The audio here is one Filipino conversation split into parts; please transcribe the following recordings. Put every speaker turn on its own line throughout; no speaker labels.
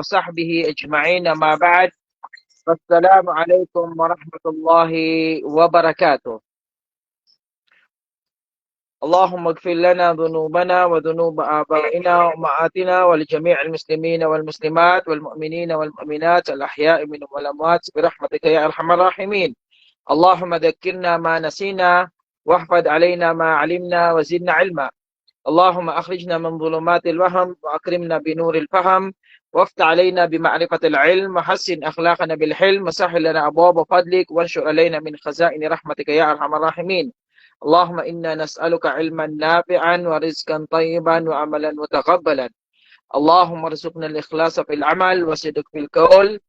وصحبه أجمعين ما بعد. السلام عليكم ورحمة الله وبركاته. اللهم اغفر لنا ذنوبنا وذنوب آبائنا وأمهاتنا ولجميع المسلمين والمسلمات والمؤمنين والمؤمنات الأحياء منهم والأموات برحمتك يا أرحم الراحمين. اللهم ذكرنا ما نسينا واحفظ علينا ما علمنا وزدنا علما. اللهم أخرجنا من ظلمات الوهم وأكرمنا بنور الفهم وافتح علينا بمعرفة العلم وحسن أخلاقنا بالحلم وسهل لنا أبواب فضلك وانشر علينا من خزائن رحمتك يا أرحم الراحمين. اللهم إنا نسألك علما نافعا ورزقا طيبا وعملا متقبلا. اللهم ارزقنا الإخلاص في العمل والصدق في القول.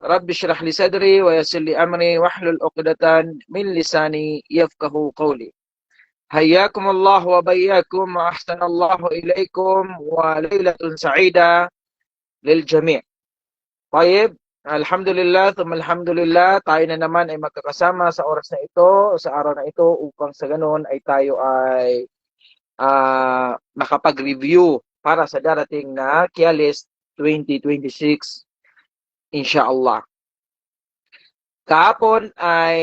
رب اشرح لي صدري ويسر لي أمري واحلل عقدة من لساني يفقه قولي. حياكم الله وبياكم وأحسن الله إليكم وليلة سعيدة للجميع. Tayyib, alhamdulillah, alhamdulillah, tayo na naman ay magkakasama sa oras na ito, sa araw na ito, upang sa ganoon ay tayo ay makapag-review para sa darating na Qiyalis 2026, inshallah. Kahapon ay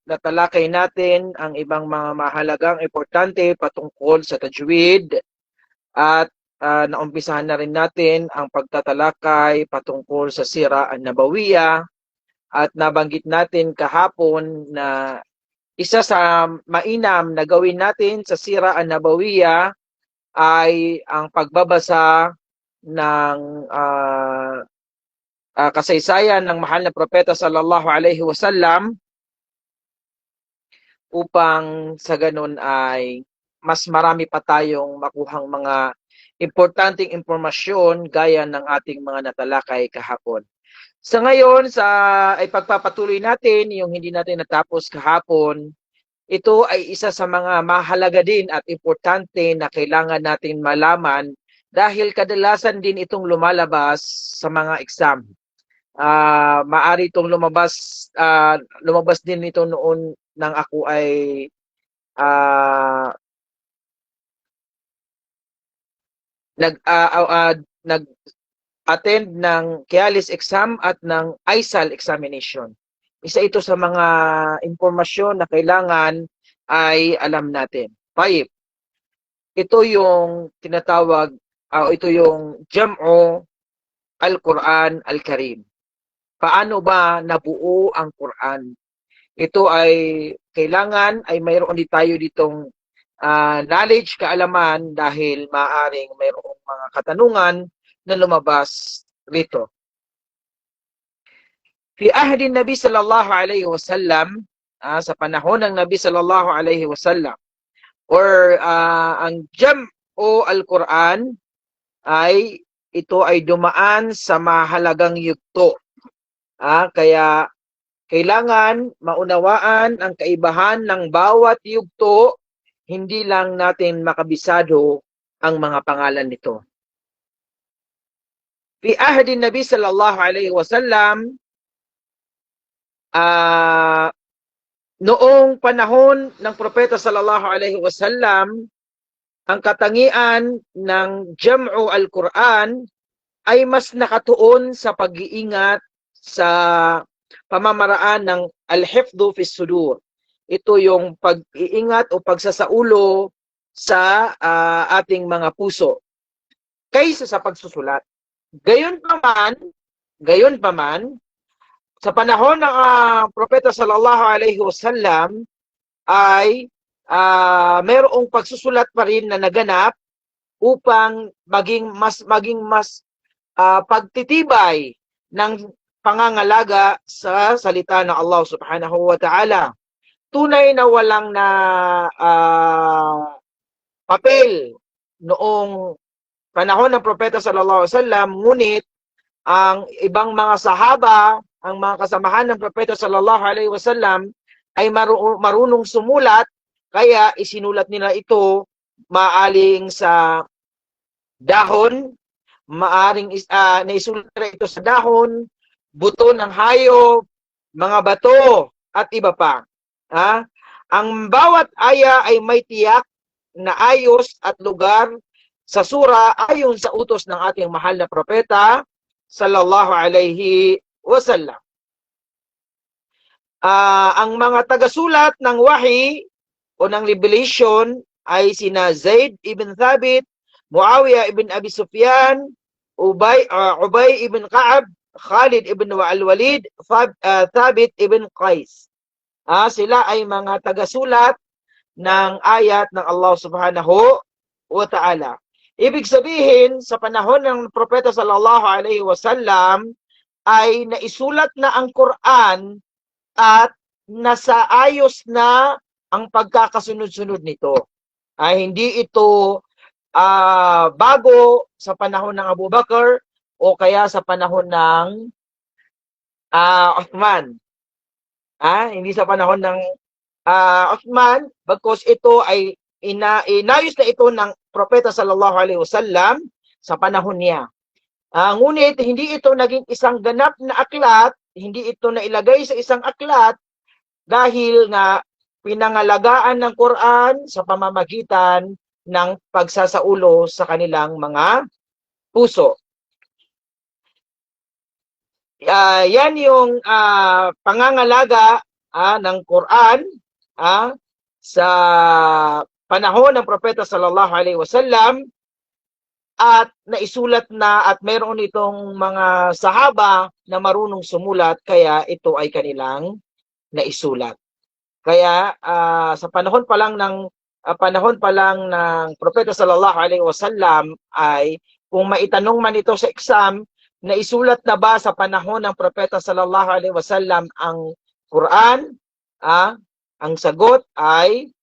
natalakay natin ang ibang mga mahalagang importante patungkol sa tajwid at naumpisahan na rin natin ang pagtatalakay patungkol sa Sira an-Nabawiyya at nabanggit natin kahapon na isa sa mainam na gawin natin sa Sira an-Nabawiyya ay ang pagbabasa ng kasaysayan ng mahal na propeta sallallahu alaihi wasallam upang sa ganun ay mas marami pa tayong makuhang mga importanteng impormasyon gaya ng ating mga natalakay kahapon. Sa ngayon, ay pagpapatuloy natin yung hindi natin natapos kahapon. Ito ay isa sa mga mahalaga din at importante na kailangan natin malaman dahil kadalasan din itong lumalabas sa mga exam. Maari itong lumabas din ito noon nang ako ay nag-attend ng Qiyalis exam at ng ISAL examination. Isa ito sa mga impormasyon na kailangan ay alam natin. Tayyib. Ito yung tinatawag, ito yung Jam'u al-Quran al-Karim. Paano ba nabuo ang Quran? Ito ay kailangan ay mayroon din tayo ditong knowledge, kaalaman dahil maaring mayroong mga katanungan na lumabas rito. Fi ahdi Nabi sallallahu alaihi wasallam, sa panahon ng Nabi sallallahu alaihi wasallam, or ang Jam'u al-Quran ito ay dumaan sa mahalagang yugto. Kaya kailangan maunawaan ang kaibahan ng bawat yugto, hindi lang natin makabisado ang mga pangalan nito. Fi ahdi Nabi sallallahu alaihi wasallam, noong panahon ng propeta sallallahu alaihi wasallam, ang katangian ng Jam'u al-Quran ay mas nakatuon sa pag-iingat sa pamamaraan ng al-hifdhu fi sudur. Ito yung pag-iingat o pagsasaulo sa ating mga puso kaysa sa pagsusulat. Gayon pa man, sa panahon ng propeta sallallahu alaihi wasallam ay mayroong pagsusulat pa rin na naganap upang maging mas pagtitibay ng pangangalaga sa salita ng Allah subhanahu wa ta'ala. Tunay na walang papel noong panahon ng propeta sallallahu alaihi wasallam, ngunit ang ibang mga sahaba, ang mga kasamahan ng propeta sallallahu alaihi wasallam ay marunong sumulat, kaya isinulat nila ito maaring sa dahon, maaring naisulat ito sa dahon, buto ng hayop, mga bato, at iba pa. Ang bawat aya ay may tiyak na ayos at lugar sa sura ayon sa utos ng ating mahal na propeta sallallahu alaihi wasallam. Ang mga tagasulat ng wahi o ng revelation ay sina Zaid ibn Thabit, Muawiyah ibn Abi Sufyan, Ubay ibn Ka'ab, Khalid ibn Al-Walid, Thabit ibn Qais. Sila ay mga tagasulat ng ayat ng Allah subhanahu wa ta'ala. Ibig sabihin, sa panahon ng Propeta sallallahu alaihi wasallam, ay naisulat na ang Quran at nasa ayos na ang pagkakasunod-sunod nito. Hindi ito bago sa panahon ng Abu Bakr o kaya sa panahon ng Uthman. Hindi sa panahon ng Uthman, bagkus ito ay inayos na ito ng Propeta sallallahu alaihi wasallam sa panahon niya. Ngunit hindi ito naging isang ganap na aklat, hindi ito nailagay sa isang aklat dahil nga pinangalagaan ng Quran sa pamamagitan ng pagsasaulo sa kanilang mga puso. Yan yung pangangalaga ng Quran sa panahon ng Propeta sallallahu alaihi wasallam, at naisulat na at mayroon itong mga sahaba na marunong sumulat, kaya ito ay kanilang naisulat. Kaya sa panahon pa lang ng Propeta sallallahu alaihi wasallam ay kung maitanong man ito sa exam, naisulat na ba sa panahon ng Propeta sallallahu alaihi wasallam ang Quran? Ang sagot ay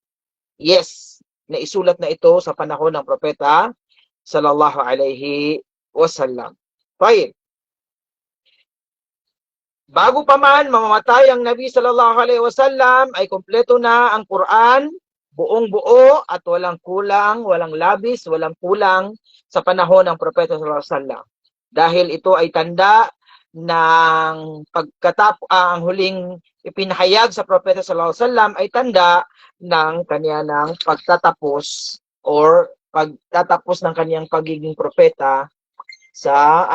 yes, naisulat na ito sa panahon ng Propeta sallallahu alaihi wasallam. Baik. Bago pa man mamamatay ang Nabi sallallahu alaihi wasallam ay kumpleto na ang Quran, buong-buo at walang kulang, walang labis, walang kulang sa panahon ng Propeta sallallahu alaihi wasallam. Dahil ito ay tanda ng ang huling ipinahayag sa Propeta sallallahu alaihi wasallam ay tanda ng kanyang pagtatapos or pagtatapos ng kanyang pagiging propeta sa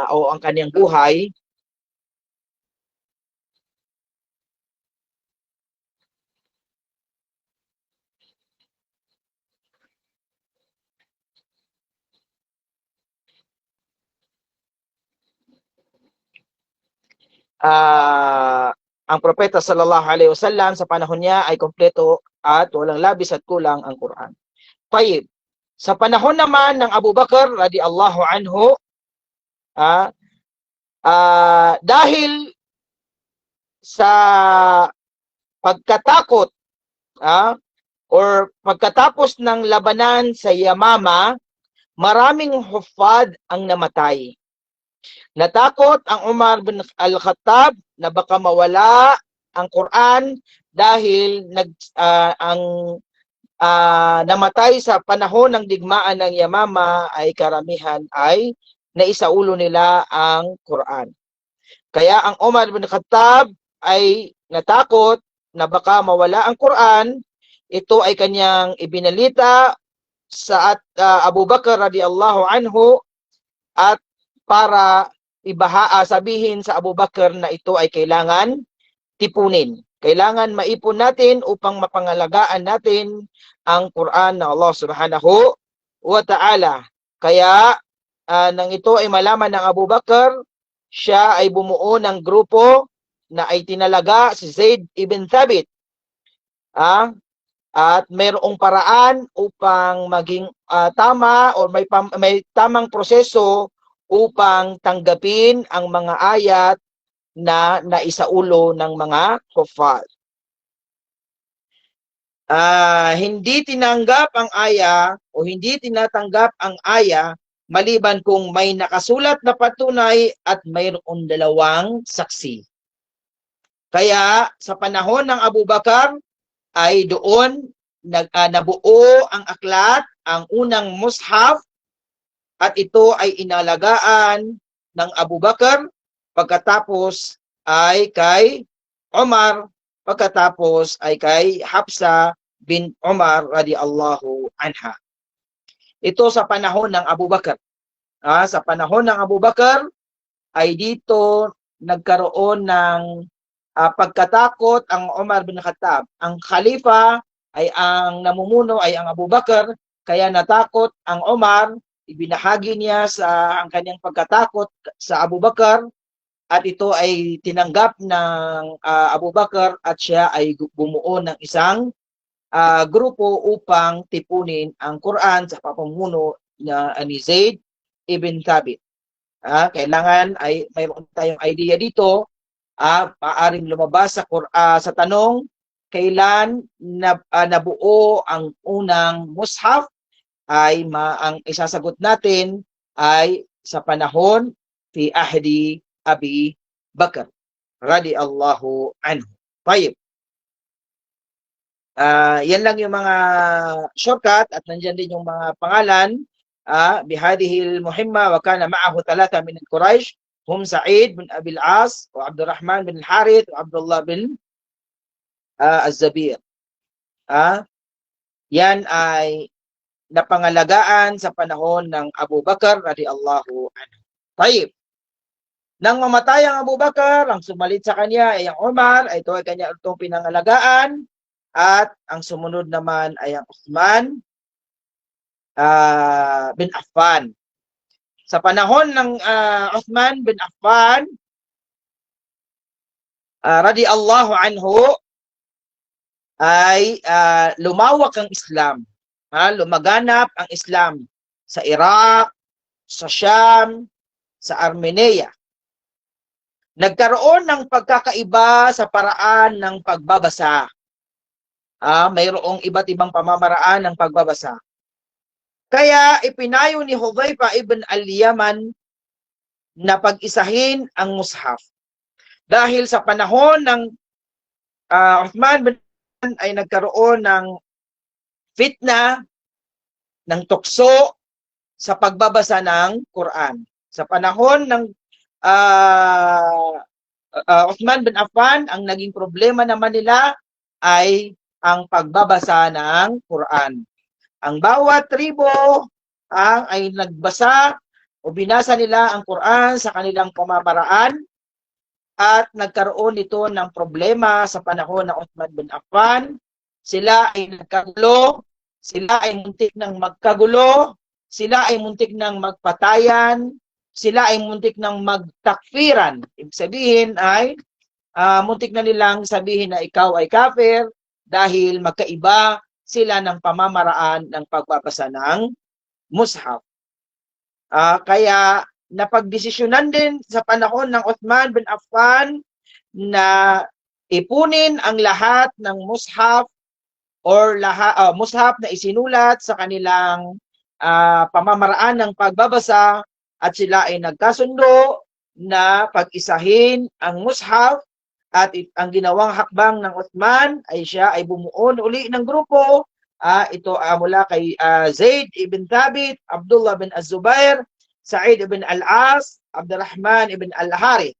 o ang kanyang buhay. Ang Propeta sallallahu alaihi wasallam sa panahon niya ay kompleto at walang labis at kulang ang Quran. Tayyib. Sa panahon naman ng Abu Bakr radhiyallahu anhu, dahil sa pagkatakot or pagkatapos ng labanan sa Yamama, maraming huffaz ang namatay. Natakot ang Umar bin Al-Khattab na baka mawala ang Quran dahil namatay sa panahon ng digmaan ng Yamama ay karamihan ay naisaulo nila ang Quran. Kaya ang Umar bin Khattab ay natakot na baka mawala ang Quran. Ito ay kanyang ibinalita sa Abu Bakr radhiyallahu anhu, at para sabihin sa Abu Bakr na ito ay kailangan tipunin. Kailangan maipon natin upang mapangalagaan natin ang Quran ng Allah subhanahu wa ta'ala. Kaya nang ito ay malaman ng Abu Bakr, siya ay bumuo ng grupo na ay tinalaga si Zaid ibn Thabit. At mayroong paraan upang maging tama o may tamang proseso upang tanggapin ang mga ayat na naisaulo ng mga kuffar. Hindi tinanggap ang aya o hindi tinatanggap ang aya maliban kung may nakasulat na patunay at mayroong dalawang saksi. Kaya sa panahon ng Abu Bakr ay doon nabuo ang aklat, ang unang mushaf, at ito ay inalagaan ng Abu Bakr, pagkatapos ay kay Umar, pagkatapos ay kay Hafsa bin Umar radhiyallahu anha. Ito sa panahon ng Abu Bakr. Sa panahon ng Abu Bakr ay dito nagkaroon ng pagkatakot ang Umar bin Khattab. Ang khalifa ay ang namumuno ay ang Abu Bakr, kaya natakot ang Umar, ibinahagi niya sa ang kanyang pagkatakot sa Abu Bakr at ito ay tinanggap ng Abu Bakr at siya ay bumuo ng isang grupo upang tipunin ang Quran sa pamumuno ni Zaid ibn Thabit. Kailangan ay mayroon tayong idea dito. Maaring lumabas sa tanong, kailan nabuo ang unang mushaf? Ang isasagot natin ay sa panahon fi ahdi Abi Bakr radiyallahu anhu. Tayyib. Yan lang yung mga shortcut at nandiyan din yung mga pangalan. Bihadihil muhimma wa kana ma'ahu thalatha min al-Quraysh hum Sa'id bin Abi al-As wa Abdurrahman bin al-Harith wa Abdullah bin Az-Zabir. Yan ay napangalagaan sa panahon ng Abu Bakr radiyallahu anhu. Tayyib. Nang mamatay ang Abu Bakr, ang sumalit sa kanya ay ang Umar, ito ay kanya itong pinangalagaan, at ang sumunod naman ay ang Uthman bin Affan. Sa panahon ng Uthman bin Affan radiyallahu anhu ay lumawak ang Islam. Lumaganap ang Islam sa Iraq, sa Sham, sa Armenia. Nagkaroon ng pagkakaiba sa paraan ng pagbabasa. Mayroong iba't ibang pamamaraan ng pagbabasa. Kaya ipinayo ni Hudhayfa ibn al-Yaman na pag-isahin ang mushaf. Dahil sa panahon ng Uthman bin Affan ay nagkaroon ng fitna, ng tukso sa pagbabasa ng Quran. Sa panahon ng Uthman bin Affan, ang naging problema naman nila ay ang pagbabasa ng Quran. Ang bawat tribo ay nagbasa o binasa nila ang Quran sa kanilang pamamaraan at nagkaroon ito ng problema sa panahon ng Uthman bin Affan. Sila ay nagkagulo, sila ay muntik ng magkagulo, sila ay muntik ng magpatayan, sila ay muntik ng magtakfiran. Ibig sabihin ay muntik na nilang sabihin na ikaw ay kafir dahil magkaiba sila ng pamamaraan ng pagbabasa ng mushaf. Kaya napagdesisyonan din sa panahon ng Uthman bin Affan na ipunin ang lahat ng mushaf or mushaf na isinulat sa kanilang pamamaraan ng pagbabasa at sila ay nagkasundo na pag-isahin ang mushaf at ang ginawang hakbang ng Uthman ay siya ay bumuo uli ng grupo. Ito mula kay Zaid ibn Thabit, Abdullah bin Az-Zubair, Sa'id ibn al-As, Abdurrahman ibn al-Harith.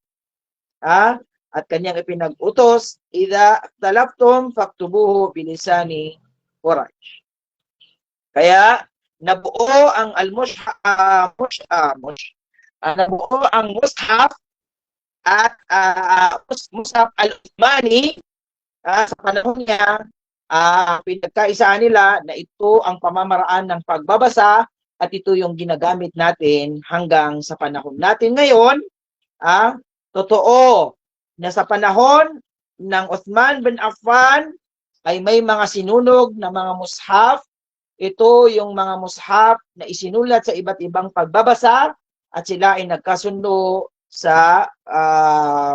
At kanyang ipinag-utos, idha talaftum faktubuhu bilisani Quraysh. Kaya nabuo ang nabuo ang mushaf at mushaf al-Uthmani sa panahon niya. Pinagkaisaan nila na ito ang pamamaraan ng pagbabasa at ito yung ginagamit natin hanggang sa panahon natin ngayon. Totoo na sa panahon ng Uthman bin Affan ay may mga sinunog na mga mushaf. Ito yung mga mushaf na isinulat sa iba't ibang pagbabasa at sila ay nagkasundo sa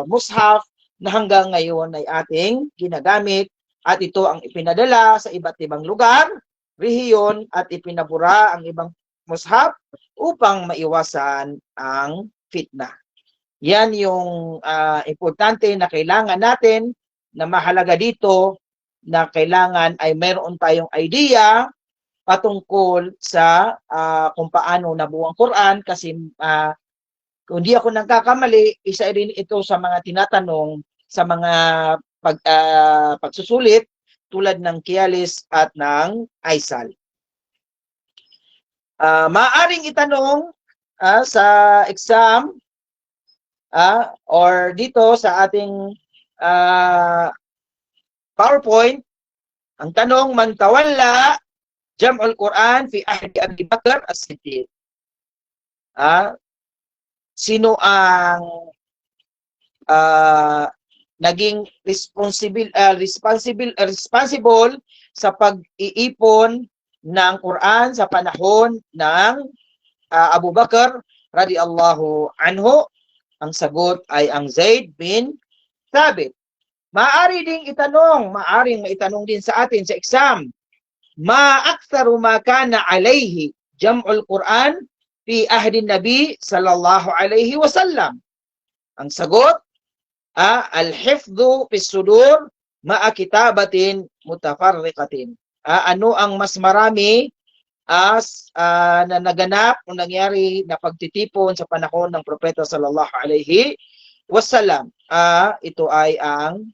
mushaf na hanggang ngayon ay ating ginagamit at ito ang ipinadala sa iba't ibang lugar, rehiyon at ipinabura ang ibang mushaf upang maiwasan ang fitna. Yan yung importante na kailangan natin na mahalaga dito na kailangan ay mayroon tayong idea patungkol sa kung paano nabuo ang Quran kasi kung di ako nagkakamali, isa rin ito sa mga tinatanong sa mga pagsusulit tulad ng Kialis at ng Aysal. Maaring itanong sa exam or dito sa ating PowerPoint, ang tanong, man tawalla jam'ul Quran fi ahdi Abi Bakr as-Siddiq. Sino ang naging responsible sa pag-iipon ng Quran sa panahon ng Abu Bakr radhiyallahu anhu? Ang sagot ay ang Zaid bin Thabit. Maaring maitanong din sa atin sa exam. Ma aktsaru ma kana alayhi jam'ul Quran fi ahdi Nabi sallallahu alayhi wasallam. Ang sagot, al-hifdhu fi sudur ma'a kitabatin mutafarriqatin. Ano ang mas marami na naganap o nangyari na pagtitipon sa panahon ng propeta sallallahu alaihi wasallam? Ito ay ang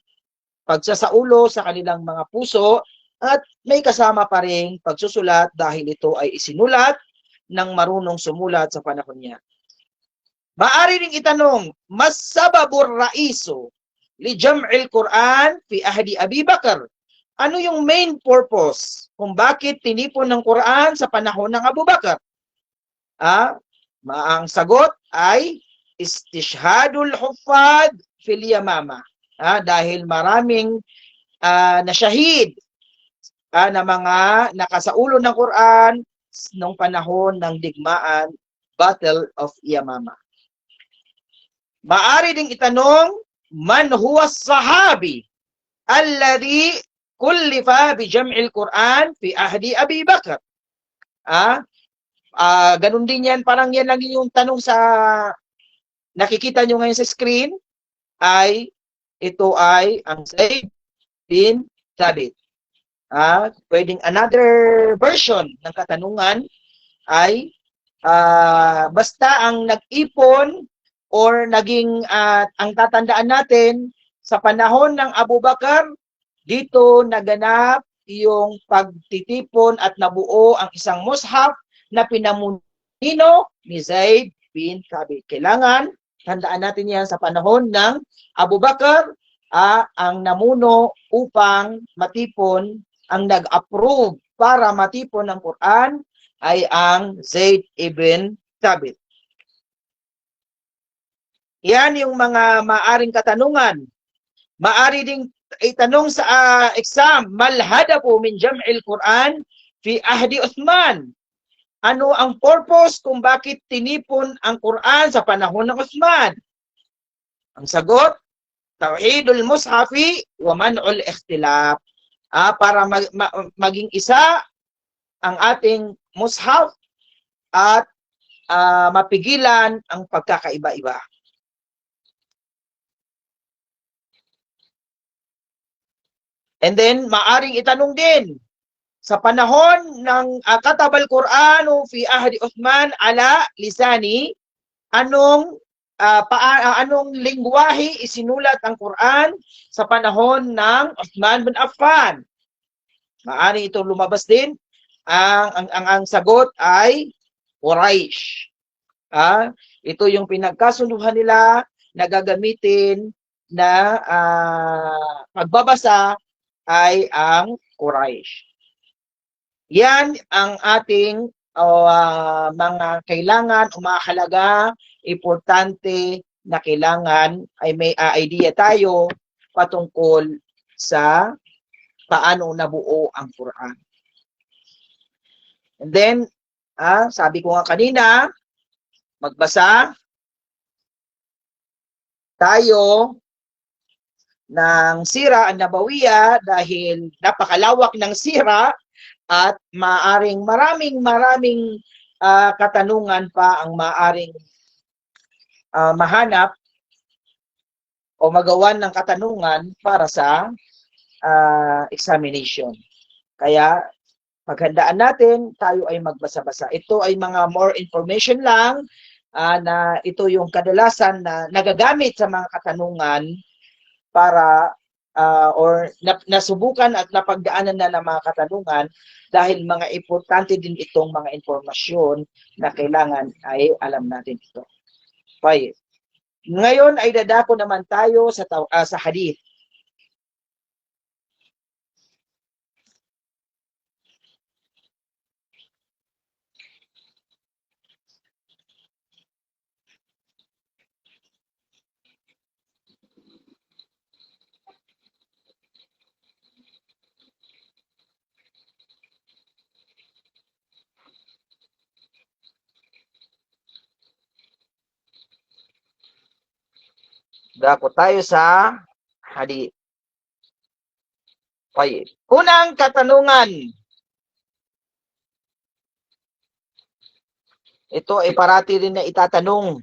pagsasaulo sa kanilang mga puso at may kasama pa ring pagsusulat dahil ito ay isinulat ng marunong sumulat sa panahon niya. Maari ring itanong, mas sababur raiso li jam'il Quran fi ahdi Abi Bakr. Ano yung main purpose kung bakit tinipon ng Quran sa panahon ng Abu Bakr? Ang sagot ay istishhadul huffaz fil Yamama. Dahil maraming nasyahid na mga nakasaulo ng Quran nung panahon ng digmaan, Battle of Yamama. Maari ding itanong, man huwa sahabi alladhi kullifa bi jam'il Quran fi ahdi Abi Bakr? Ganun din yan, parang yan lang yung tanong sa nakikita nyo ngayon sa screen, ito ay ang Zaid bin Thabit. Pwedeng another version ng katanungan ay basta ang nag-ipon or naging ang tatandaan natin sa panahon ng Abu Bakr, dito naganap yung pagtitipon at nabuo ang isang mushaf na pinamunino ni Zaid bin Thabit. Kailangan tandaan natin yan sa panahon ng Abu Bakr, ang namuno upang matipon, ang nag-approve para matipon ng Quran ay ang Zaid ibn Thabit. Yan yung mga maaring katanungan. Maari ding itanong sa exam, mal hadafu min jam'il Quran fi ahdi Uthman? Ano ang purpose kung bakit tinipon ang Quran sa panahon ng Uthman? Ang sagot, tauhidul mushafi wa man'ul ikhtilaf. Para maging isa ang ating mushaf at mapigilan ang pagkakaiba-iba. And then, maaring itanong din, sa panahon ng katabal Quran fi ahdi Uthman ala lisani, anong lingwahe isinulat ang Quran sa panahon ng Uthman bin Affan? Maaring ito lumabas din. Ang sagot ay Quraysh. Ito yung pinagkasunduhan nila na gagamitin na pagbabasa ay ang Quraysh. Yan ang ating mga kailangan o mga halaga, importante na kailangan ay may idea tayo patungkol sa paano nabuo ang Quran. And then, sabi ko nga kanina, magbasa tayo ng Sira an-Nabawiyya dahil napakalawak ng sira at maraming katanungan pa ang maaring mahanap o magawan ng katanungan para sa examination. Kaya paghandaan natin, tayo ay magbasa-basa. Ito ay mga more information lang na ito yung kadalasan na nagagamit sa mga katanungan para or nasubukan at napagdaanan na ng mga katanungan dahil mga importante din itong mga impormasyon na kailangan ay alam natin ito. Okay. Ngayon ay dadako naman tayo sa hadith. Dako tayo sa hadith. Okay. Unang katanungan. Ito ay parati rin na itatanong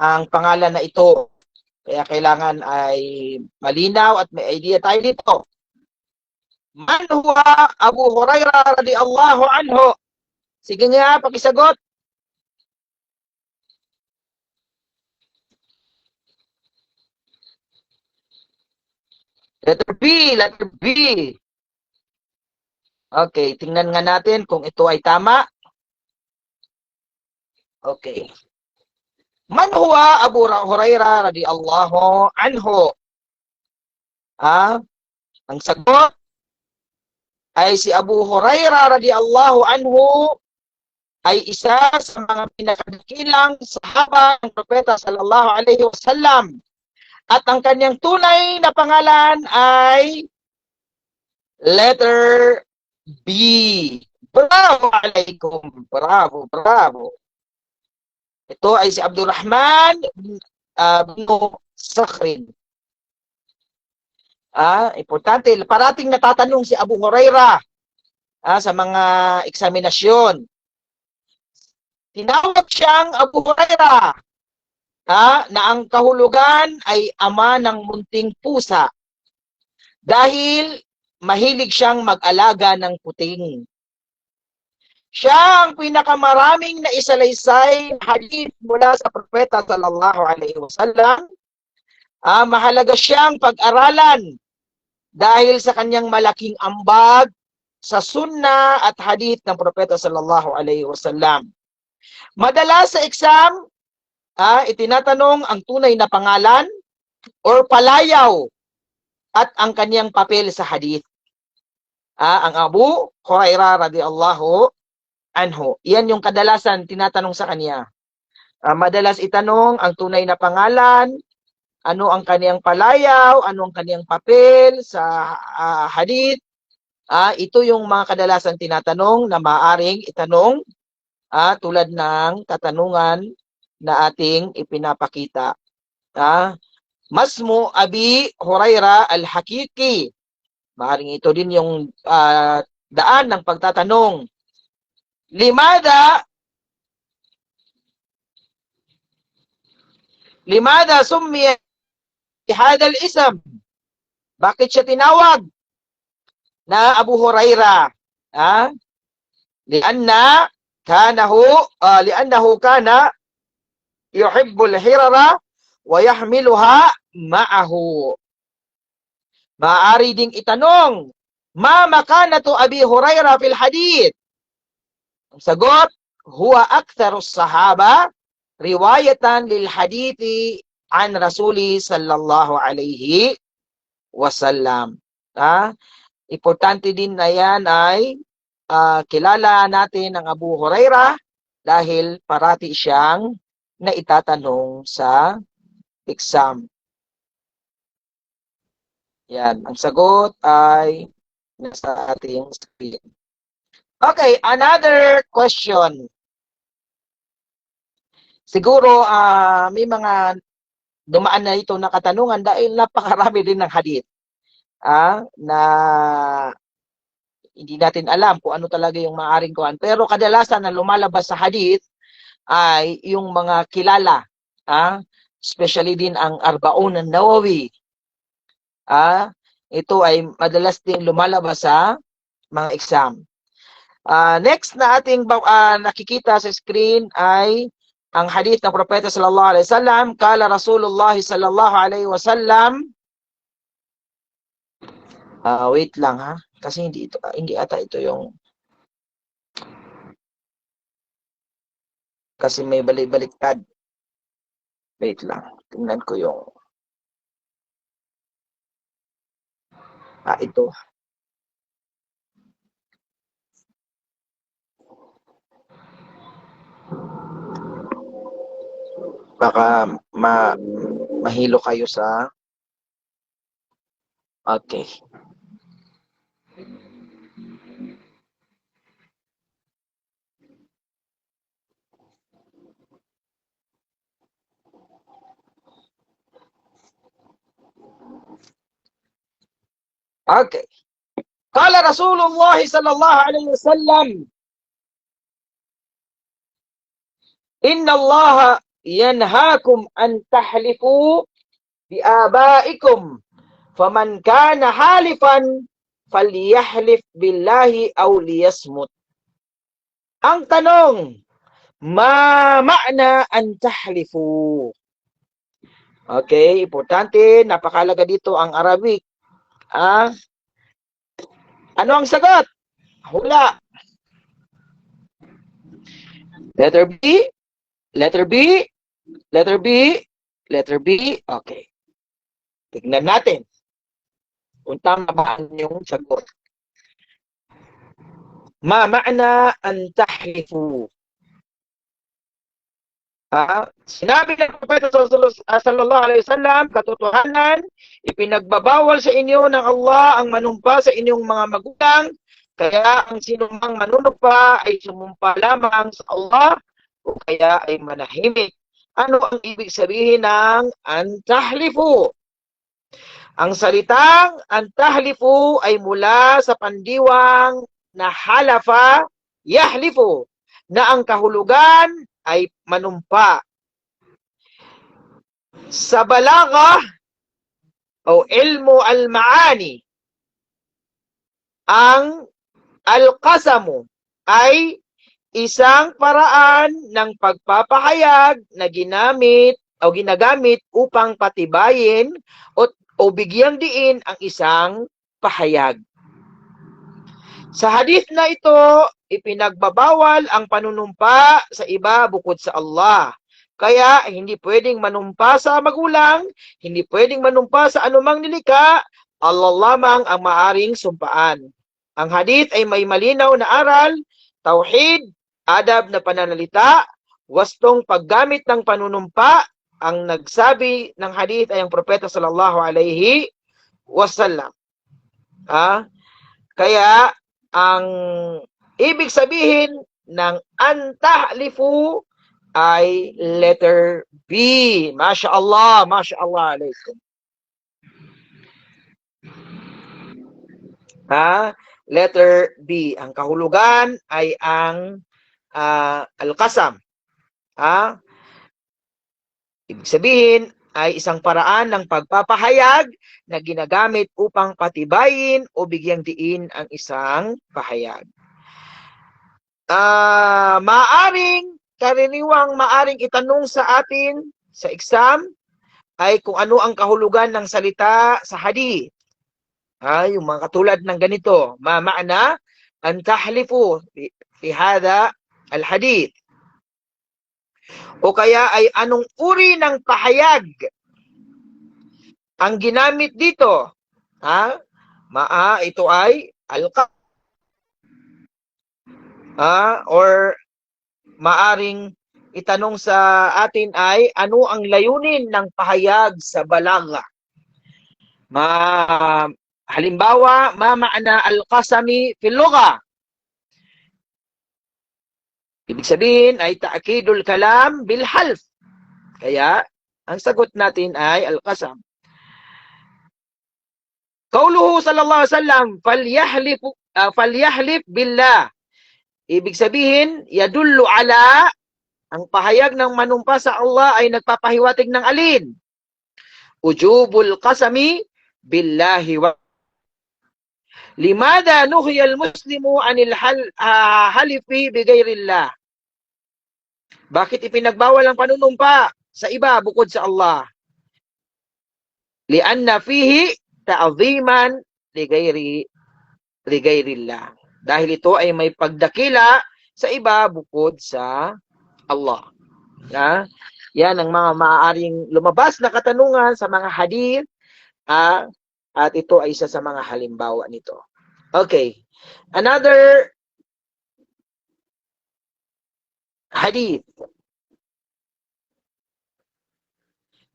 ang pangalan na ito. Kaya kailangan ay malinaw at may idea tayo dito. Man huwa Abu Hurairah radhiyallahu anhu? Sige nga, pakisagot. Letter B, letter B. Okay, tingnan nga natin kung ito ay tama. Okay. Man huwa Abu Hurairah radhiyallahu anhu? Ang sagot ay si Abu Hurairah radhiyallahu anhu ay isa sa mga pinakadakilang sahaba ng propeta sallallahu alaihi wasallam. At ang kanyang tunay na pangalan ay letter B. Bravo alaikum. Bravo, bravo. Ito ay si Abdurrahman bin Sakhrin. Importante, parating natatanong si Abu Hurairah sa mga eksaminasyon. Tinawag siyang Abu Hurairah na ang kahulugan ay ama ng munting pusa dahil mahilig siyang mag-alaga ng puting. Siya ang pinakamaraming na isalaysay hadith mula sa propeta sallallahu alaihi wasallam. Mahalaga siyang pag-aralan dahil sa kanyang malaking ambag sa sunna at hadith ng propeta sallallahu alaihi wasallam. Madalas sa exam, itinatanong ang tunay na pangalan or palayaw at ang kanyang papel sa hadith. Ang Abu Hurairah radhiyallahu anhu. Yan yung kadalasan tinatanong sa kanya. Madalas itanong ang tunay na pangalan, ano ang kaniyang palayaw, ano ang kaniyang papel sa hadith. Ito yung mga kadalasan tinatanong na maaring itanong tulad ng katanungan na ating ipinapakita. Masmu Abi Hurairah al-Hakiki. Maaring ito din yung daan ng pagtatanong. Limada summiya hadha al-ism? Bakit siya tinawag na Abu Hurairah? Liannahu kana yuhibbul hirara wa yahmiluha ma'ahu. Maaari ding itanong, ma makanatu Abi Hurairah fil hadith? Ang sagot, huwa aktharus sahaba riwayatan lil hadithi an Rasuli sallallahu alaihi wasallam. Importante din na yan ay kilala natin ang Abu Hurairah dahil parati siyang naitatanong sa exam. Yan, ang sagot ay nasa ating screen. Okay, another question. Siguro may mga dumaan na ito na katanungan dahil napakarami din ng hadith na hindi natin alam kung ano talaga yung maaring kuhan. Pero kadalasan na lumalabas sa hadith ay yung mga kilala. Especially din ang Arbaun an-Nawawi. Ito ay madalas din lumalabas sa mga exam. Next na ating nakikita sa screen ay ang hadith ng propeta sallallahu alaihi wasallam. Kala Rasulullah sallallahu alaihi wasallam. Wait lang kasi hindi ata ito yung kasi may balik-baliktad. Wait lang. Tingnan ko yung... ito. Baka mahilo kayo sa... Okay. Okay. Qala Rasulullah sallallahu alaihi wasallam, Inna Allah yanhaakum an tahlifu bi abaikum, faman kana halifan falyahlif billahi aw liyasmut. Ang tanong, ma ma'na an tahlifu? Okay, importante, napakalaga dito ang Arabic. Ano ang sagot? Hula. Letter B, letter B, letter B, letter B. Okay. Tignan natin kung tama ba yung sagot. Ma ma'na an tahlifu? Sinabi ng Propeta sallallahu alaihi wasallam, katotohanan, ipinagbabawal sa inyo ng Allah ang manumpa sa inyong mga magulang, kaya ang sinumang manunumpa ay sumumpa lamang sa Allah o kaya ay manahimik. Ano ang ibig sabihin ng antahlifu? Ang salitang antahlifu ay mula sa pandiwang na halafa yahlifu, na ang kahulugan ay manumpa. Sa balagha o ilmu al-maani, ang al-qasamu ay isang paraan ng pagpapahayag na ginamit o ginagamit upang patibayin o bigyang diin ang isang pahayag. Sa hadith na ito, ipinagbabawal ang panunumpa sa iba bukod sa Allah. Kaya hindi pwedeng manumpa sa magulang, hindi pwedeng manumpa sa anumang nilikha, Allah lamang ang maaring sumpaan. Ang hadith ay may malinaw na aral, tauhid, adab na pananalita, wastong paggamit ng panunumpa. Ang nagsabi ng hadith ay ang Propeta sallallahu alaihi wasallam. Kaya ang ibig sabihin ng antahlifu ay letter B. MashaAllah, MashaAllah alaikum. Letter B. Ang kahulugan ay ang al-qasam. Ibig sabihin ay isang paraan ng pagpapahayag na ginagamit upang patibayin o bigyang diin ang isang pahayag. Maaring itanong sa atin sa exam ay kung ano ang kahulugan ng salita sa hadith. Yung mga katulad ng ganito, ma ma'na an tahlifu fi hadha al-hadith. O kaya ay anong uri ng pahayag ang ginamit dito? Ito ay al-qasam. Or maaring itanong sa atin ay ano ang layunin ng pahayag sa balagha? Halimbawa, ma ma'na al-qasami fil lugha. Ibig sabihin ay ta'kidul kalam bil half. Kaya ang sagot natin ay al-qasam. Qauluhu sallallahu alaihi wasallam, falyahlif billah. Ibig sabihin, yadullu ala, ang pahayag ng manumpa sa Allah ay nagpapahiwatig ng alin? Ujubul qasami billahi wa Limada nuhiya al-muslimu anil halifi bighayrillah? Bakit ipinagbawal ang panunumpa sa iba bukod sa Allah? Lianna fihi ta'ziman lighayrillah. Dahil ito ay may pagdakila sa iba bukod sa Allah. Yan ang mga maaaring lumabas na katanungan sa mga hadith, at ito ay isa sa mga halimbawa nito. Okay. Another hadith.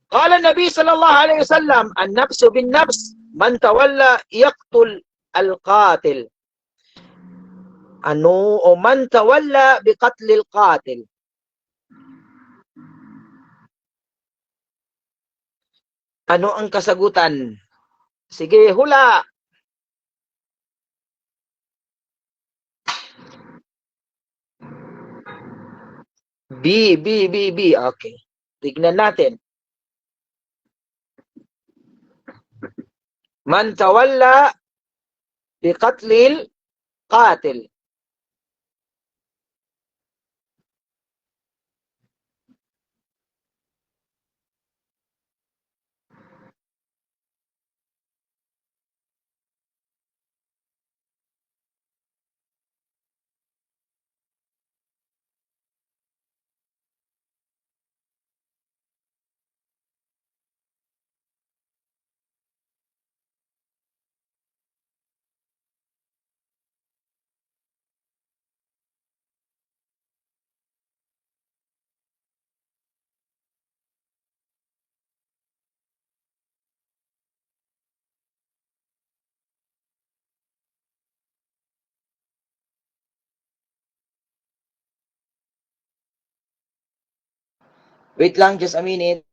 قال النبي صلى الله عليه وسلم النفس بالنفس من تولى يقتل القاتل. O man tawalla biqatl al-qatil. Ano ang kasagutan? Sige, hula. B. Okay. Tignan natin. Man tawalla biqatlil qatil. Wait lang, just a minute.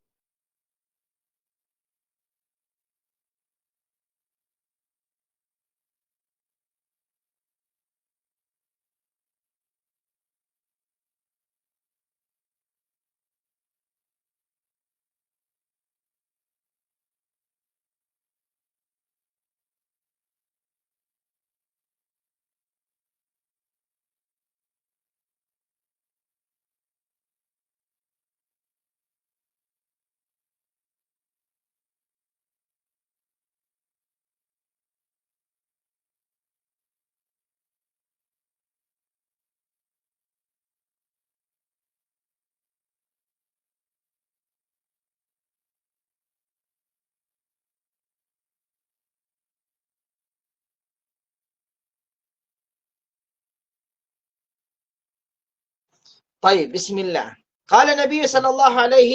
طيب بسم الله. قال النبي صلى الله عليه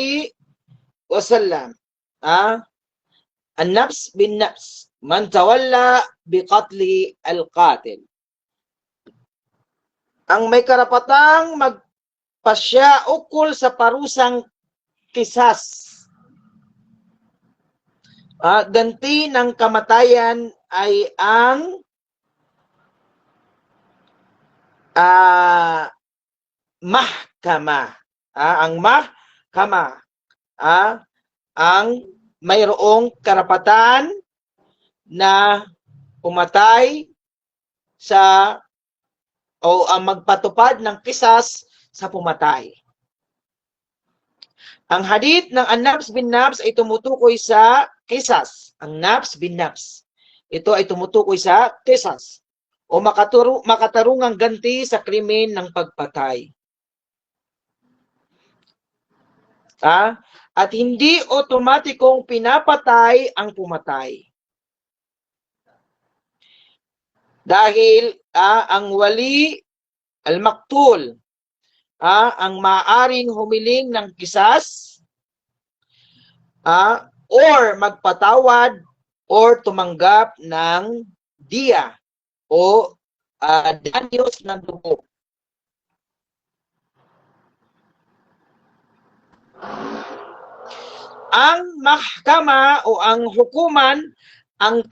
وسلم النفس بالنفس من تولى بقتل القاتل. Ang may karapatang magpasya ukol sa parusang kisas, ganti ng kamatayan ay ang mahkama. Ang mahkama ang mayroong karapatan na pumatay sa o ang magpatupad ng kisas sa pumatay. Ang hadith ng an-nafs bin nafs ay tumutukoy sa kisas. Ang nafs bin nafs. Ito ay tumutukoy sa kisas o makatarungang ganti sa krimen ng pagpatay. At hindi otomatikong pinapatay ang pumatay. Dahil ang wali al-maktul, ang maaring humiling ng kisas, or magpatawad or tumanggap ng diya o danyos ng dugo. Ang mahkama o ang hukuman ang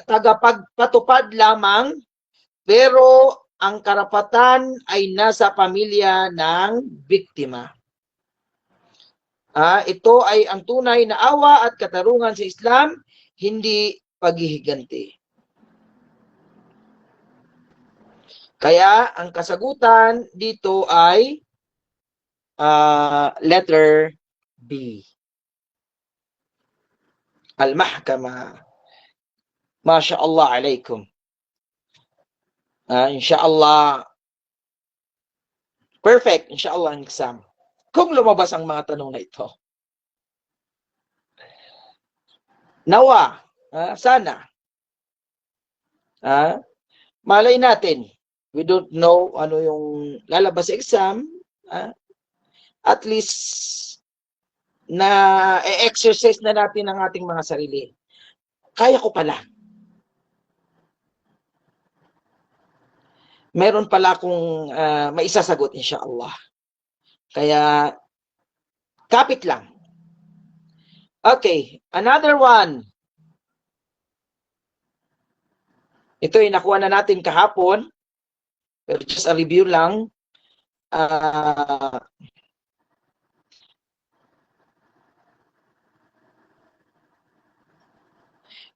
tagapagpatupad lamang, pero ang karapatan ay nasa pamilya ng biktima. Ito ay ang tunay na awa at katarungan sa Islam, hindi paghihiganti. Kaya ang kasagutan dito ay letter B. Al-mahkama. MashaAllah alaikum. Inshallah. Perfect. Inshallah ang exam. kung lumabas ang mga tanong na ito. Nawa, sana. Malay natin, we don't know ano yung lalabas sa exam, at least na exercise na natin ang ating mga sarili. Kaya ko pala. Meron pala akong maisasagot insyaAllah. Kaya, kapit lang. Okay, another one. Ito ay nakuha na natin kahapon. Pero just a review lang.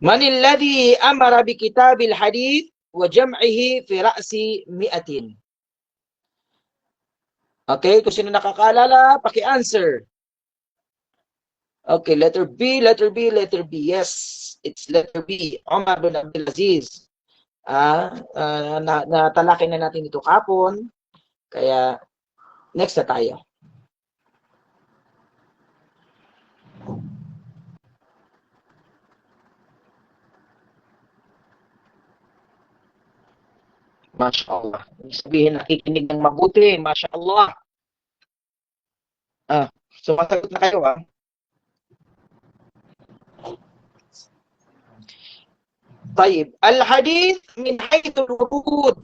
Man alladhi amara bi kitabil hadith wa jam'ihi fi ra'si mi'atin. Okay, kung sino nakakaalala, paki-answer. Okay, letter B, letter B, letter B. Yes, it's letter B. Omar bin Abdulaziz. Natalakin na natin ito kapon. Kaya, next na tayo. MashaAllah. Sabihin, nakikinig ng mabuti. MashaAllah. Sumasagot na kayo, طيب الحديث من حيث الورود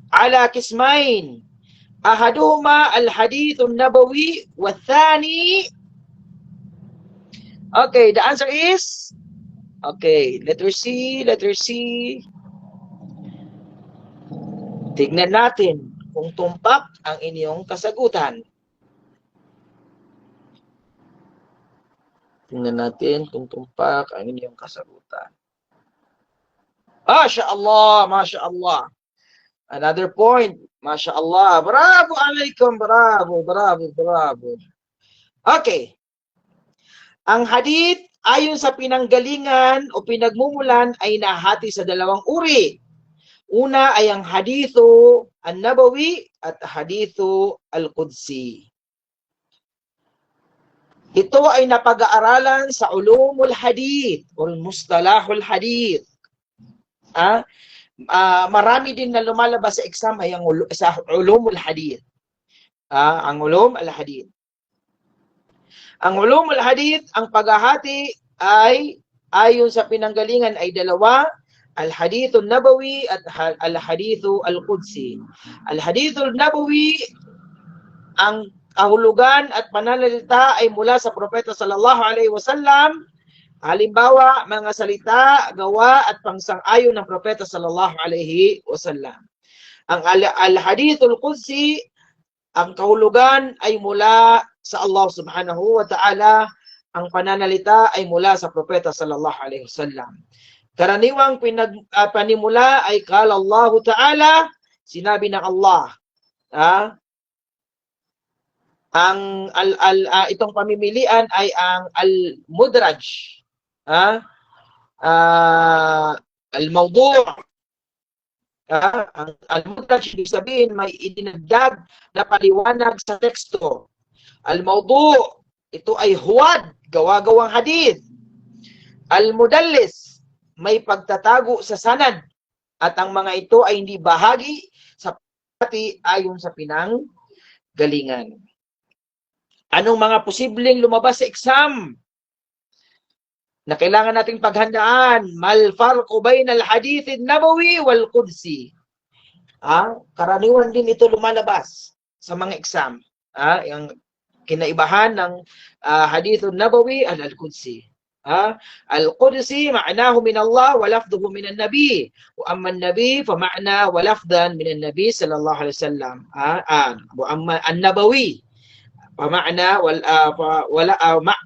على قسمين أحدهما الحديث النبوي والثاني okay, the answer is okay, letter C, letter C. Tignan natin kung tumpak ang inyong kasagutan. Tingnan natin kung tumpak ang inyong kasagutan. MashaAllah, MashaAllah. Another point. MashaAllah. Bravo alaikum. Bravo, bravo, bravo. Okay. Ang hadith ayon sa pinanggalingan o pinagmumulan ay nahati sa dalawang uri. Una ay ang hadithu an-nabawi at hadithu al-qudsi. Ito ay napag-aaralan sa ulumul hadith o mustalahul hadith. Marami din na lumalabas sa exam ay ang sa ulumul hadith. Ang ulum al-hadith. Ang ulumul hadith, ang paghahati ay ayon sa pinanggalingan ay dalawa, al-hadithun nabawi at al-hadithu al-qudsi. Al-hadithun nabawi, ang kahulugan at pananalita ay mula sa propeta sallallahu alaihi wasallam. Halimbawa, mga salita, gawa at pangsang-ayon ng propeta sallallahu alaihi wasallam. Ang al-hadithul qudsi, ang kahulugan ay mula sa Allah subhanahu wa ta'ala, ang pananalita ay mula sa propeta sallallahu alaihi wasallam. Karaniwang panimula ay qala Allah ta'ala, sinabi ng Allah. Itong pamimilian ay ang al-mudraj. Al-mawdu'. Ang al-mudraj, ibig sabihin, may idinagdag na paliwanag sa teksto. Al-mawdu', ito ay huwad, gawa-gawang hadith. Al-mudallis, may pagtatago sa sanad. At ang mga ito ay hindi bahagi sa pati ayon sa pinanggalingan. Anong mga posibleng lumabas sa exam na kailangan nating paghandaan? Mal farqu bayna al-hadith an-nabawi wal qudsi. Karaniwan din ito lumalabas sa mga exam. Yung kinaibahan ng hadith an-nabawi at al-qudsi. Al-qudsi ma'nahu min Allah wa lafdhuhu min an-nabi. Wa amma an-nabi fa ma'na wa lafdhan min an-nabi sallallahu alaihi wasallam. Wa amma an-nabawi فمعنى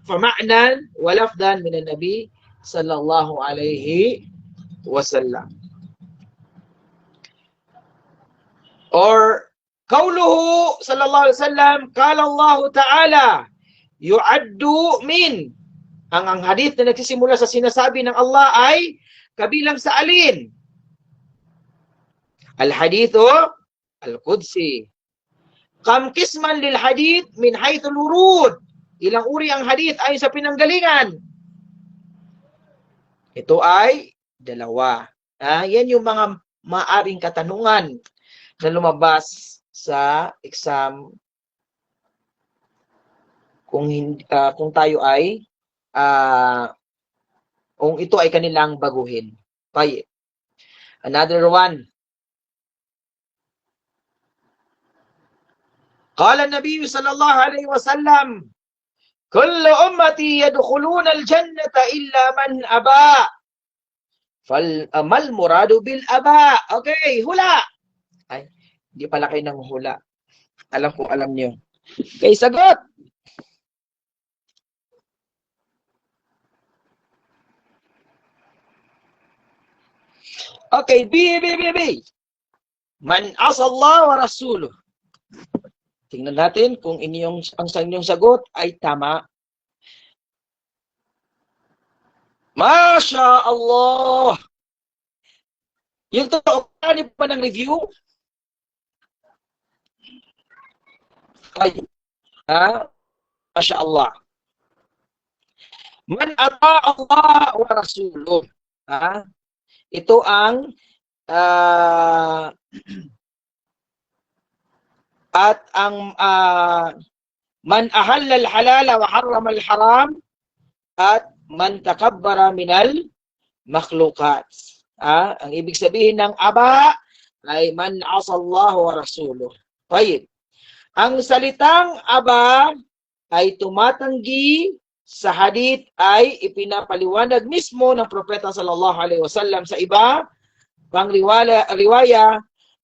فمعنى ولفظا من النبي صلى الله عليه وسلم. Or قوله صلى الله عليه وسلم قال الله تعالى يعد من, ang hadith na nagsisimula sa sinasabi ng Allah ay kabilang sa alin? Al-hadithu al-qudsi. Kam kisman lil hadith min haythul wurud. Ilang uri ang hadith ay sa pinanggalingan. Ito ay dalawa. Yan yung mga maaring katanungan na lumabas sa exam kung tayo ay kung ito ay kanilang baguhin. Okay. Another one. Qala an-nabiy sallallahu alayhi wa sallam, kullu ummati yadkhuluna al-jannata illa man aba. Mal muradu bil aba. Okay, hula. Ay, hindi pala kayo nang hula. Alam ko, alam niyo. Okay, sagot. Okay, B. Man asallah wa rasuluh. Tingnan natin kung ang inyong sagot ay tama. Masya Allah! Yung totoo pa ng review? Ay, Masya Allah. Man ata Allah wa rasuluh. Ito ang man ahalla al-halala wa harrama al-haram at man takabbara minal makhlukat. Ang ibig sabihin ng aba ay man asallahu wa rasuluh. Tayyib. Ang salitang aba ay tumatanggi sa hadith ay ipinapaliwanag mismo ng propeta sallallahu alaihi wasallam sa iba pang riwaya,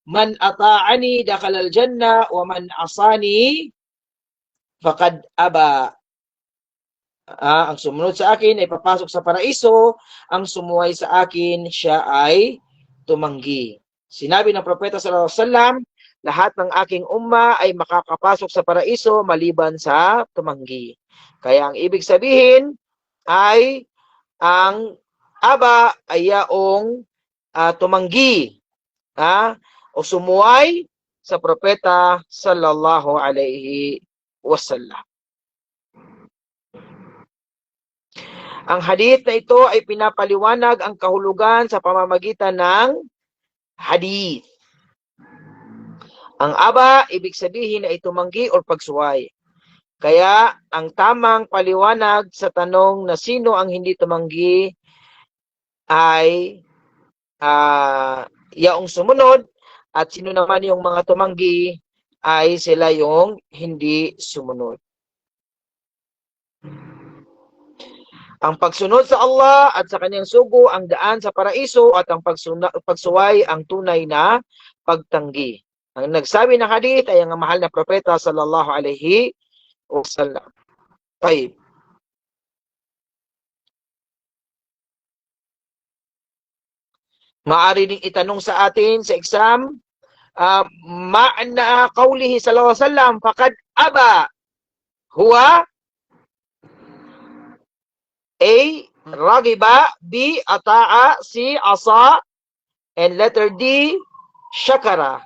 man ata'ani dakhala al-janna wa man asani faqad aba. Ang sumunod sa akin ay papasok sa paraiso, ang sumuway sa akin siya ay tumanggi. Sinabi ng propeta sallallahu alaihi wasallam, lahat ng aking umma ay makakapasok sa paraiso maliban sa tumanggi. Kaya ang ibig sabihin ay ang aba ay yaong tumanggi o sumuway sa propeta sallallahu alaihi wasallam. Ang hadith na ito ay pinapaliwanag ang kahulugan sa pamamagitan ng hadith. Ang aba, ibig sabihin ay tumanggi o pagsuway. Kaya, ang tamang paliwanag sa tanong na sino ang hindi tumanggi ay yaong sumunod at sino naman yung mga tumanggi ay sila yung hindi sumunod. Ang pagsunod sa Allah at sa kanyang sugo ang daan sa paraiso at ang pagsuway ang tunay na pagtanggi. Ang nagsabi ng hadith ay ang mahal na propeta sallallahu alaihi wasallam. Okay. Maaari ding itanong sa atin sa exam, ma'na qawlihi sallallahu alaihi wasallam faqad aba huwa A. Ragiba, B. Ata'a, C. Asa, and letter D. Shakara.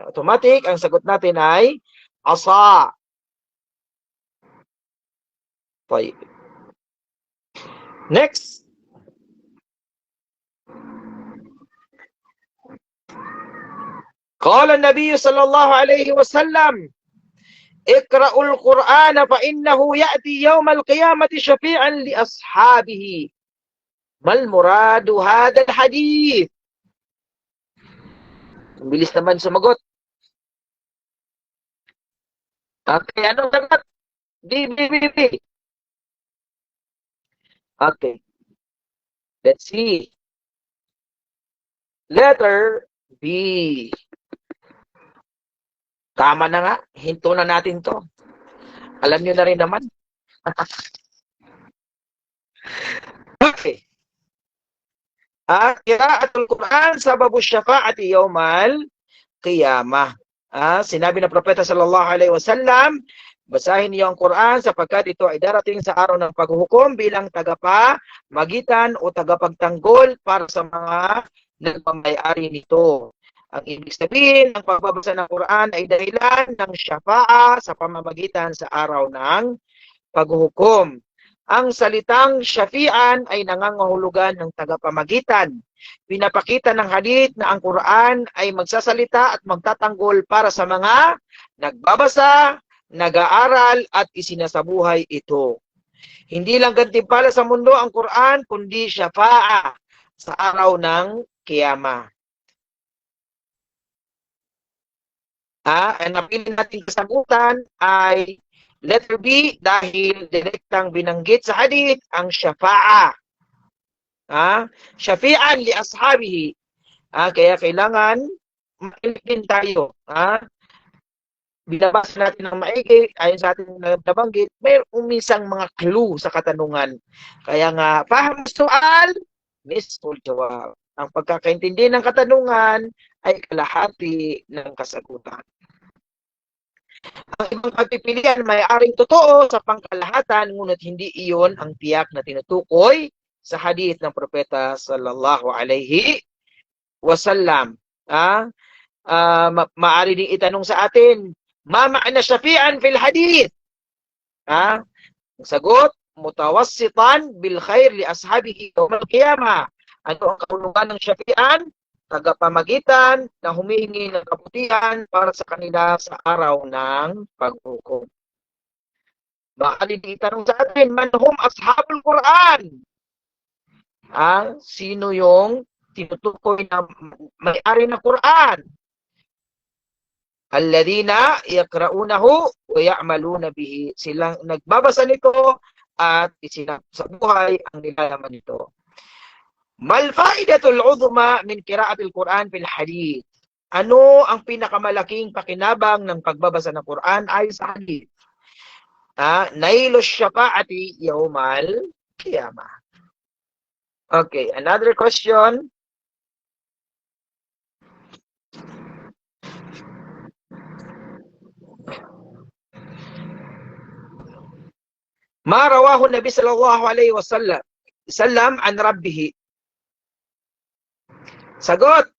Automatic, ang sagot natin ay Asa. Okay. Next. Qala an-nabiy sallallahu alayhi wa sallam, Iqra'ul Qur'ana fa innahu ya'ti yawmal qiyamati syafi'an li ashabihi. Mal muradu hadal hadith? Ang bilis naman sumagot. Okay, anong sagot? B. Okay. Let's see. Letter B. Tama na nga. Hinto na natin to. Alam nyo na rin naman. Okay. Qira'atul Quran sababu syafa'ati yawmal qiyamah. Sinabi ng propeta sallallahu alaihi wasallam, basahin niyo ang Quran sapagkat ito ay darating sa araw ng paghuhukom bilang tagapamagitan o tagapagtanggol para sa mga nagmamayari nito. Ang ibig sabihin ng pagbabasa ng Quran ay dahilan ng syafa'a sa pamamagitan sa araw ng paghuhukom. Ang salitang syafi'an ay nangangahulugan ng tagapamagitan. Pinapakita ng hadith na ang Quran ay magsasalita at magtatanggol para sa mga nagbabasa, nag-aaral at isinasabuhay ito. Hindi lang gantimpala sa mundo ang Quran, kundi syafa'a sa araw ng kiyama. Ang napili nating kasagutan ay letter B dahil direktang binanggit sa hadith ang syafa'a. Syafi'an li ashabihi. Kaya kailangan makinig din tayo. Binabasa natin ng maigi, ayon sa ating nabanggit, may umisang mga clue sa katanungan. Kaya nga, faham su'al, nisful jawab. Ang pagkakaintindi ng katanungan ay kalahati ng kasagutan. Ang ibang pagpipilian may aring totoo sa pangkalahatan, ngunit hindi iyon ang tiyak na tinutukoy sa hadith ng propeta sallallahu alaihi wasallam. Maari din itanong sa atin, ma ma'na syafi'an fil hadith? Ang sagot, mutawassitan bil khair li ashabihi yawm al-qiyamah. Ano ang kahulugan ng syafi'an? Tagapamagitan na humihingi ng kabutihan para sa kanila sa araw ng paghukom. Maari din itanong sa atin, man hum ashabul Quran? Sino yung tinutukoy na may-ari ng Quran? Alladhina yaqra'unahu wa ya'maluna bihi. Silang nagbabasa nito at isinasabuhay ang nilalaman nito. Mal fa'idatul uzma min qira'atil Quran fil hadith? Ano ang pinakamalaking pakinabang ng pagbabasa ng Quran ayon sa hadith? Nailu syafa'ati yawmal qiyamah. Okay, another question. Ma rawahu Nabi sallallahu alaihi wasallam an rabbih. Sagot.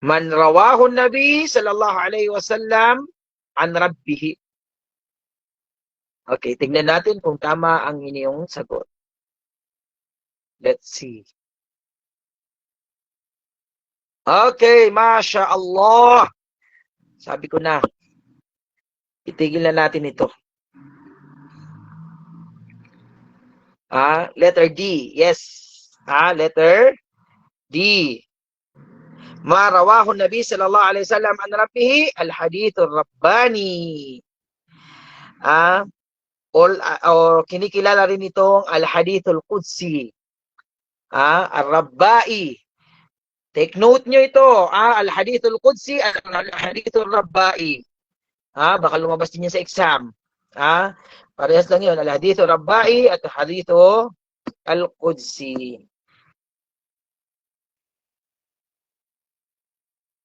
Man rawahu Nabi sallallahu alaihi wasallam an rabbih. Okay, tingnan natin kung tama ang inyong sagot. Let's see. Okay, Masya Allah. Sabi ko na, itigil na natin ito. Letter D. Yes. Letter D. Ma rawahu Nabi sallallahu alaihi wasallam an rabbih al-hadithur rabbani. Kinikilala rin itong al-hadithul qudsi. Ar-rabbai. Take note nyo ito. Al-hadithul qudsi at al-hadithul rabbai. Baka lumabas din yan sa exam. Parehas lang yun. Al-hadithul rabbai at al-hadithul al-qudsi.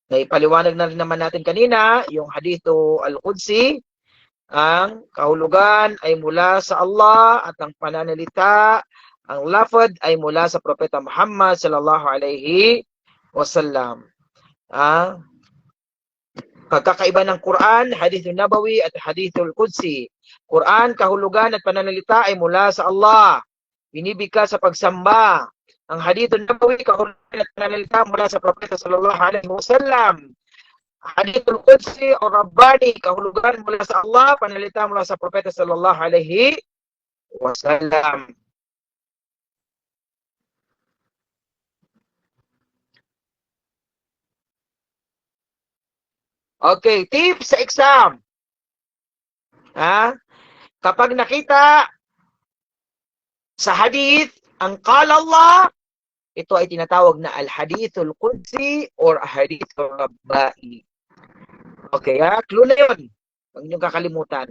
Naipaliwanag na rin naman natin kanina, yung hadithu al-qudsi, ang kahulugan ay mula sa Allah at ang pananalita, ang lafad ay mula sa Propeta Muhammad sallallahu alaihi wasallam. Pagkakaiba ng Quran, hadithul nabawi at hadithul qudsi. Quran, kahulugan at pananalita ay mula sa Allah. Binibigkas sa pagsamba. Ang hadithul nabawi, kahulugan at pananalita mula sa Propeta sallallahu alaihi wasallam. Hadithul qudsi o rabbani, kahulugan mula sa Allah, pananalita mula sa Propeta sallallahu alaihi wasallam. Okay, tips sa exam. Kapag nakita sa hadith ang qala Allah, ito ay tinatawag na al-hadithul qudsi or hadithul rabbai. Okay, clue na yun. Huwag niyong kakalimutan.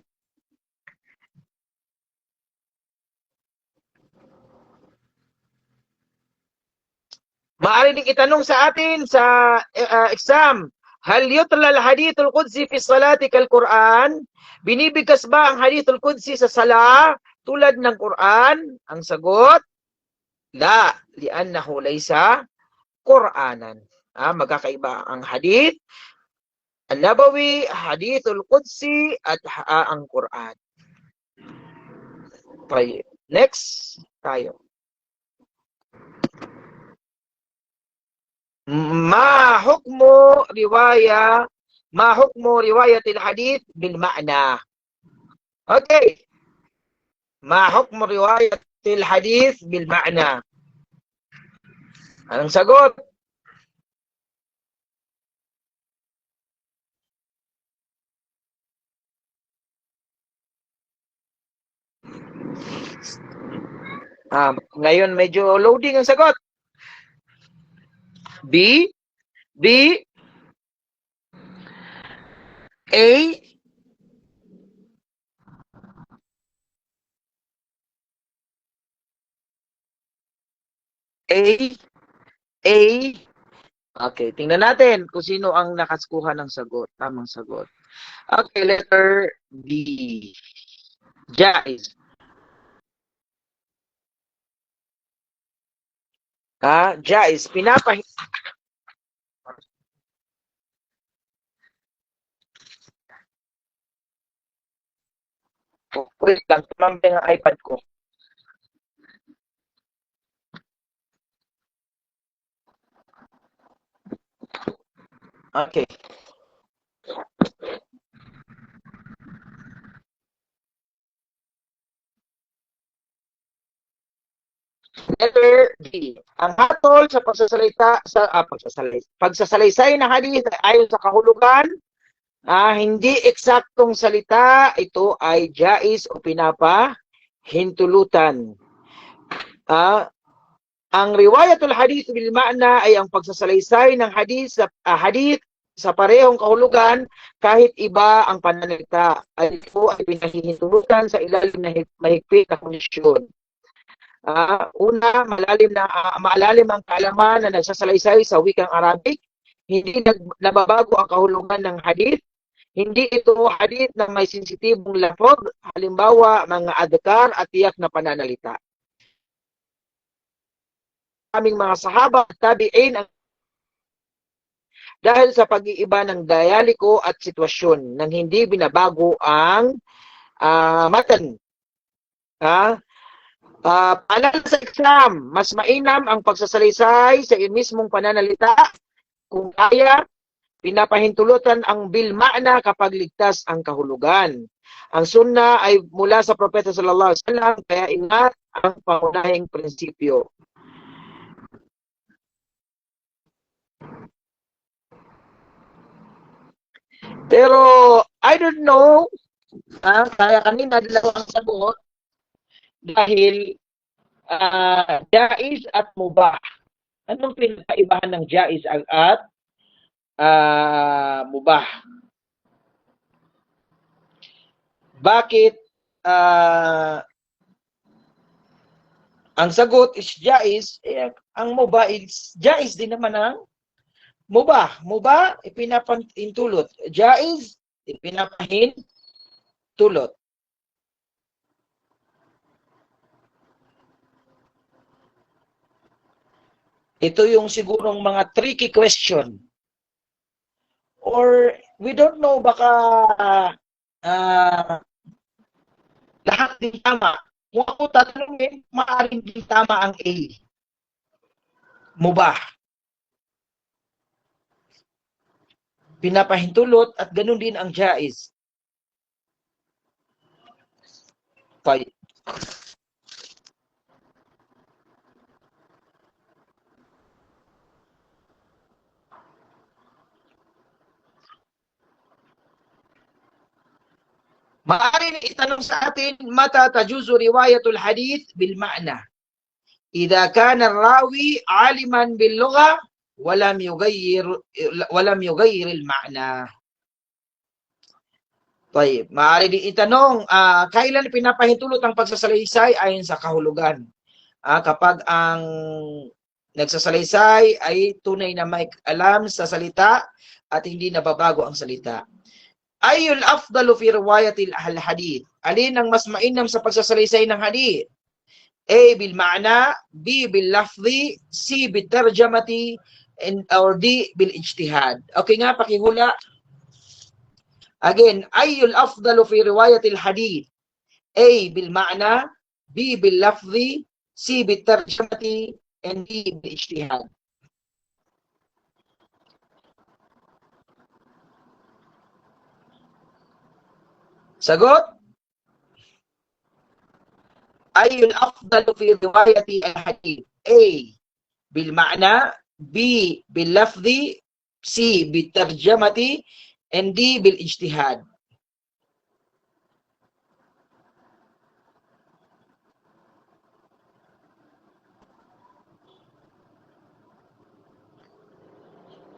Maaari ding itanong sa atin sa exam, hal yutla al-hadithul qudsi fi salati kal-Quran? Binibigkas ba ang hadithul qudsi sa sala tulad ng Quran? Ang sagot, la, li'annahu laysa Qur'anan. Magkakaiba ang hadith an-nabawi, hadithul qudsi, at ang Quran. Okay. Next tayo. Ma hukmu riwayatil hadith bil ma'na. Okay. Ma hukmu riwayatil hadith bil ma'na. Anong sagot? Ngayon medyo loading ang sagot. B, A, Okay, tingnan natin kung sino ang nakaskuha ng sagot, tamang sagot. Okay, letter B. Jaiz. Jaiz, wait lang, tumambay ang iPad ko. Okay. Letter D. Ang hatol sa pagsasalaysay ng hadith ayon sa kahulugan, hindi eksaktong salita, ito ay jaiz o pinapahintulutan. Ang riwayatul hadith bil ma'na ay ang pagsasalaysay ng hadith sa parehong kahulugan kahit iba ang pananalita. Ito ay pinahihintulutan sa ilalim na mahigpit na kondisyon. Una, malalim ang kaalaman na nagsasalaysay sa wikang Arabic. Hindi nababago ang kahulugan ng hadith. Hindi ito hadith na may sensitibong lafaz, halimbawa mga adhkar at tiyak na pananalita. Aming mga sahaba at tabi'in dahil sa pag-iiba ng dialiko at sitwasyon nang hindi binabago ang matan. Paalala sa exam, mas mainam ang pagsasalaysay sa mismong pananalita. Kung kaya, pinapahintulutan ang bil ma'na kapag ligtas ang kahulugan. Ang sunna ay mula sa Propeta sallallahu alaihi wasallam, kaya ingat ang pangunahing prinsipyo. Pero, I don't know, kaya kanina dalawa ang sagot, dahil jaiz at mubah. Anong pinakaibahan ng jaiz at mubah? Bakit ang sagot is jaiz, ang mubah is jaiz din naman ang mubah. Mubah, ipinapahintulot. Jaiz, ipinapahintulot. Ito yung sigurong mga tricky question. Or, we don't know, baka lahat din tama. Kung ako tatanungin, maaaring din tama ang A. Mubah. Pinapahintulot at ganun din ang jaiz. Okay. Maaari itanong sa atin, mata tajuzu riwayatul hadith bil ma'na? Idza kana rawi aliman bil lugha walam yughayyir al ma'na. Tayyib, maaari din itanong, kailan pinapahintulot ang pagsasalaysay ayon sa kahulugan? Kapag ang nagsasalaysay ay tunay na may alam sa salita at hindi nababago ang salita. Ayul afdalu fi riwayatil hadith. Alin ang mas mainam sa pagsasalaysay ng hadith? A. Bil ma'na, B. Bil lafzi, C. Bil tarjamati, or D. Bil ijtihad. Okay nga, pakihula. Again, ayul afdalu fi riwayatil hadith? A. Bil ma'na, B. Bil lafzi, C. Bil tarjamati, and D. Bil ijtihad. Sagot? Ayul afdalu fi riwayati al-hadith? A. Bil ma'na, B. Bil lafzi, C. Bil tarjamati, and D. Bil ijtihad.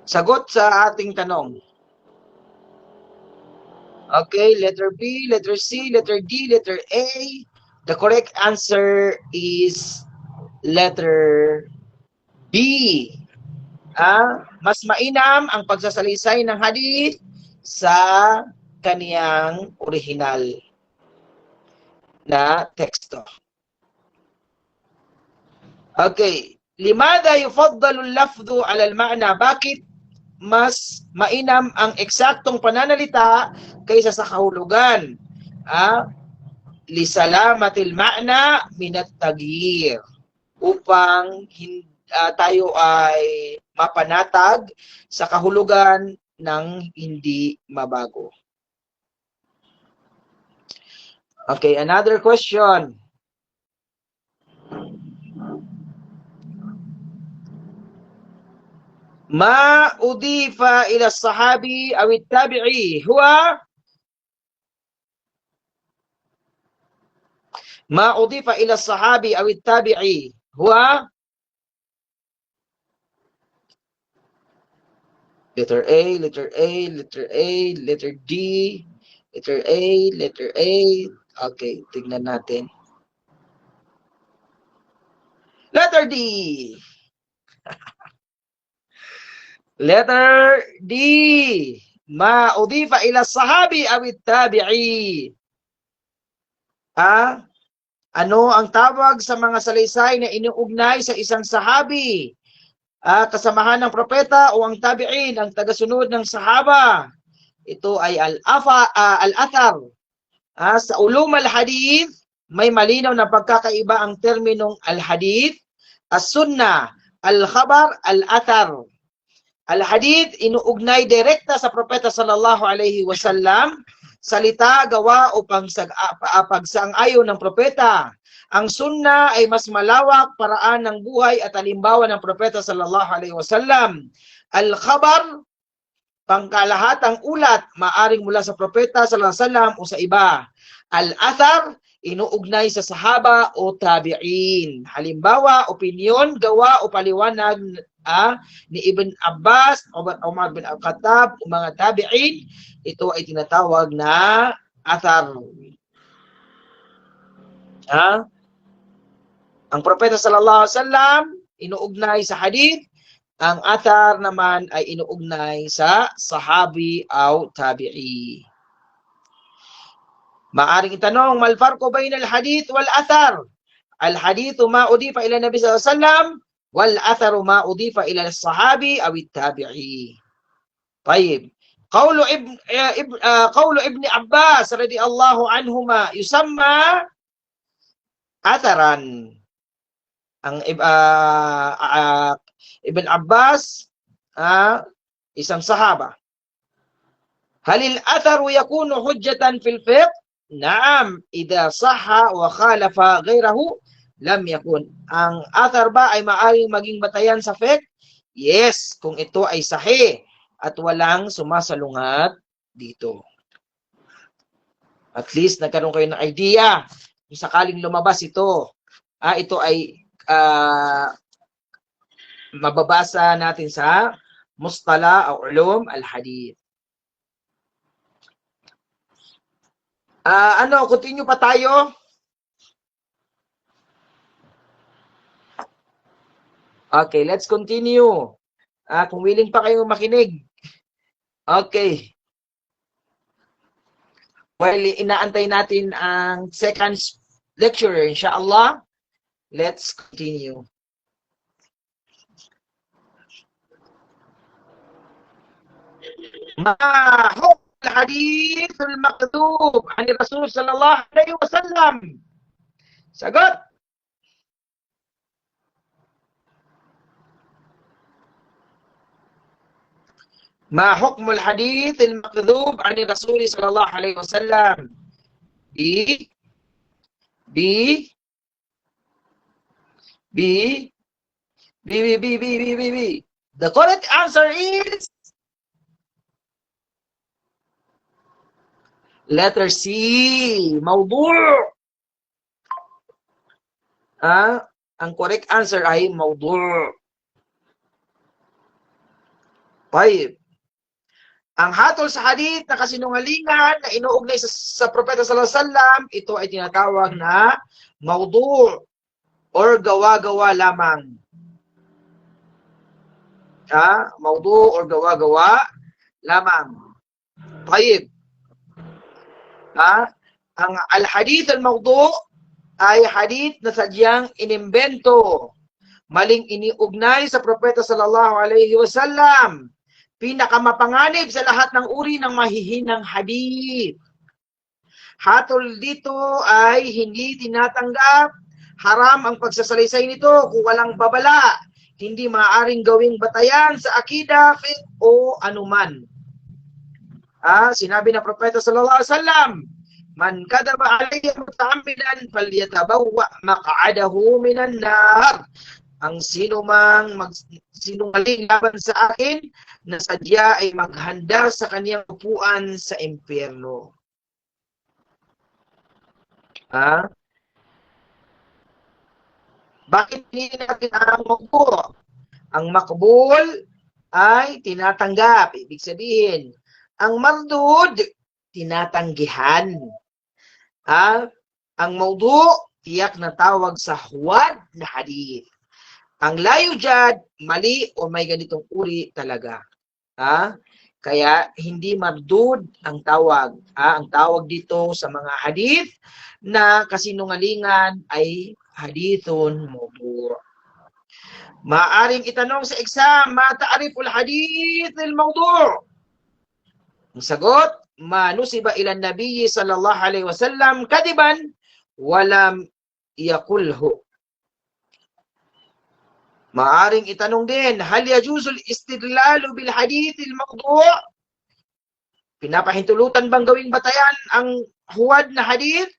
Sagot sa ating tanong. Okay, letter B, letter C, letter D, letter A. The correct answer is letter B. Mas mainam ang pagsasalaysay ng hadith sa kaniyang original na teksto. Okay, limada yufaddalu al-lafdhu ala al-ma'na? Bakit mas mainam ang eksaktong pananalita kaysa sa kahulugan? Lisalamatil ma'na minat taghyir, upang tayo ay mapanatag sa kahulugan ng hindi mabago. Okay, another question. Ma udifa ila sahabi aw tabi'i huwa? Ma udifa ila sahabi aw tabi'i huwa? Letter A, letter A, letter A, letter D, letter A, letter A. Okay, tignan natin. Letter D. Letter D. Ma udifa ila sahabi aw tabi'i. Ano ang tawag sa mga salaysay na inuugnay sa isang sahabi, kasamahan ng propeta, o ang tabi'in, ang tagasunod ng sahaba? Ito ay al-athar. Sa ulum al-hadith, may malinaw na pagkakaiba ang terminong al-hadith, as-sunnah, al-khabar, al-athar. Al-hadith, inuugnay direkta sa propeta sallallahu alaihi wasallam, salita, gawa o pagsang-ayon ng propeta. Ang sunnah ay mas malawak paraan ng buhay at halimbawa ng propeta sallallahu alaihi wasallam. Al-khabar, pangkalahatang ulat, maaring mula sa propeta sallallahu alaihi wasallam o sa iba. Al-athar, inuugnay sa sahaba o tabi'in. Halimbawa, opinyon, gawa o paliwanag ni Ibn Abbas, Umar bin Al-Khattab, o mga tabi'in. Ito ay tinatawag na athar. Ang propeta sallallahu alaihi wasallam inuugnay sa hadith, ang athar naman ay inuugnay sa sahabi o tabi'i. Maaring itanong, mal farqu bayna al-hadith wal athar? Al-hadithu ma udifa ila Nabi sallallahu alaihi wasallam, wal atharu ma udifa ila as-sahabi aw at-tabi'i. Tayyib. Qawlu ibn Abbas radhiyallahu anhuma yusamma atharan. Ang Ibn Abbas, isang sahaba. Halil atharu yakunu hujjatan fil fiqh? Naam, idha sahha wa khalafa ghayrahu lam yakun. Ang athar ba ay maaaring maging batayan sa fiqh? Yes, kung ito ay sahih at walang sumasalungat dito. At least nagkaroon kayo ng idea kung sakaling lumabas ito. Ito ay mababasa natin sa Mustala o Ulum al-Hadith. Continue pa tayo. Okay, let's continue. Kung willing pa kayong makinig. Okay. While inaantay natin ang second lecturer, inshallah, let's continue. ما حكم الحديث المكذوب عن الرسول صلى الله عليه وسلم؟ Sagot. ما حكم الحديث المكذوب عن الرسول صلى الله عليه وسلم؟ B B B B B B B B B. The correct answer is letter C. موضوع. Ang correct answer ay موضوع. طيب. Ang hatol sa hadith na kasinungalingan na inuugnay sa Propeta sallallahu alaihi wasallam, ito ay tinatawag na mawdu' or gawa-gawa lamang. Mawdu' or gawa-gawa lamang. Tayyib. Ang al-hadith al-mawdu' ay hadith na sadyang inimbento, maling iniugnay sa Propeta sallallahu alaihi wasallam. Pinakamapanganib sa lahat ng uri ng mahihinang hadith. Hatol dito ay hindi tinatanggap. Haram ang pagsasalaysay nito kung walang babala. Hindi maaaring gawing batayan sa akida, fiqh o anuman. Sinabi ng Propeta sallallahu alaihi wasallam, man kadaba alayya muta'ammidan falyatabawwa maq'adahu minan nar. Ang sino mang sinungaling laban sa akin, na sadya ay maghanda sa kaniyang upuan sa impyerno. Bakit hindi natin ang makbul? Ang makbul ay tinatanggap. Ibig sabihin, ang mardud, tinatanggihan. Ang mawdu, tiyak na tawag sa huwad na hadith. Ang la yujad, mali o may ganitong uri talaga. Kaya hindi mardud ang tawag. Ang tawag dito sa mga hadith na kasinungalingan ay hadithun mawdu'. Maaring itanong sa exam, ma ta'riful hadith al-mawdu'? Ang sagot, ma nusiba ila nabiyyi sallallahu alaihi wasallam kadiban walam yaqulhu. Maaring itanong din, hal yajuzul istidlalu bil hadith al mawdu'? Pinapahintulutan bang gawing batayan ang huwad na hadith?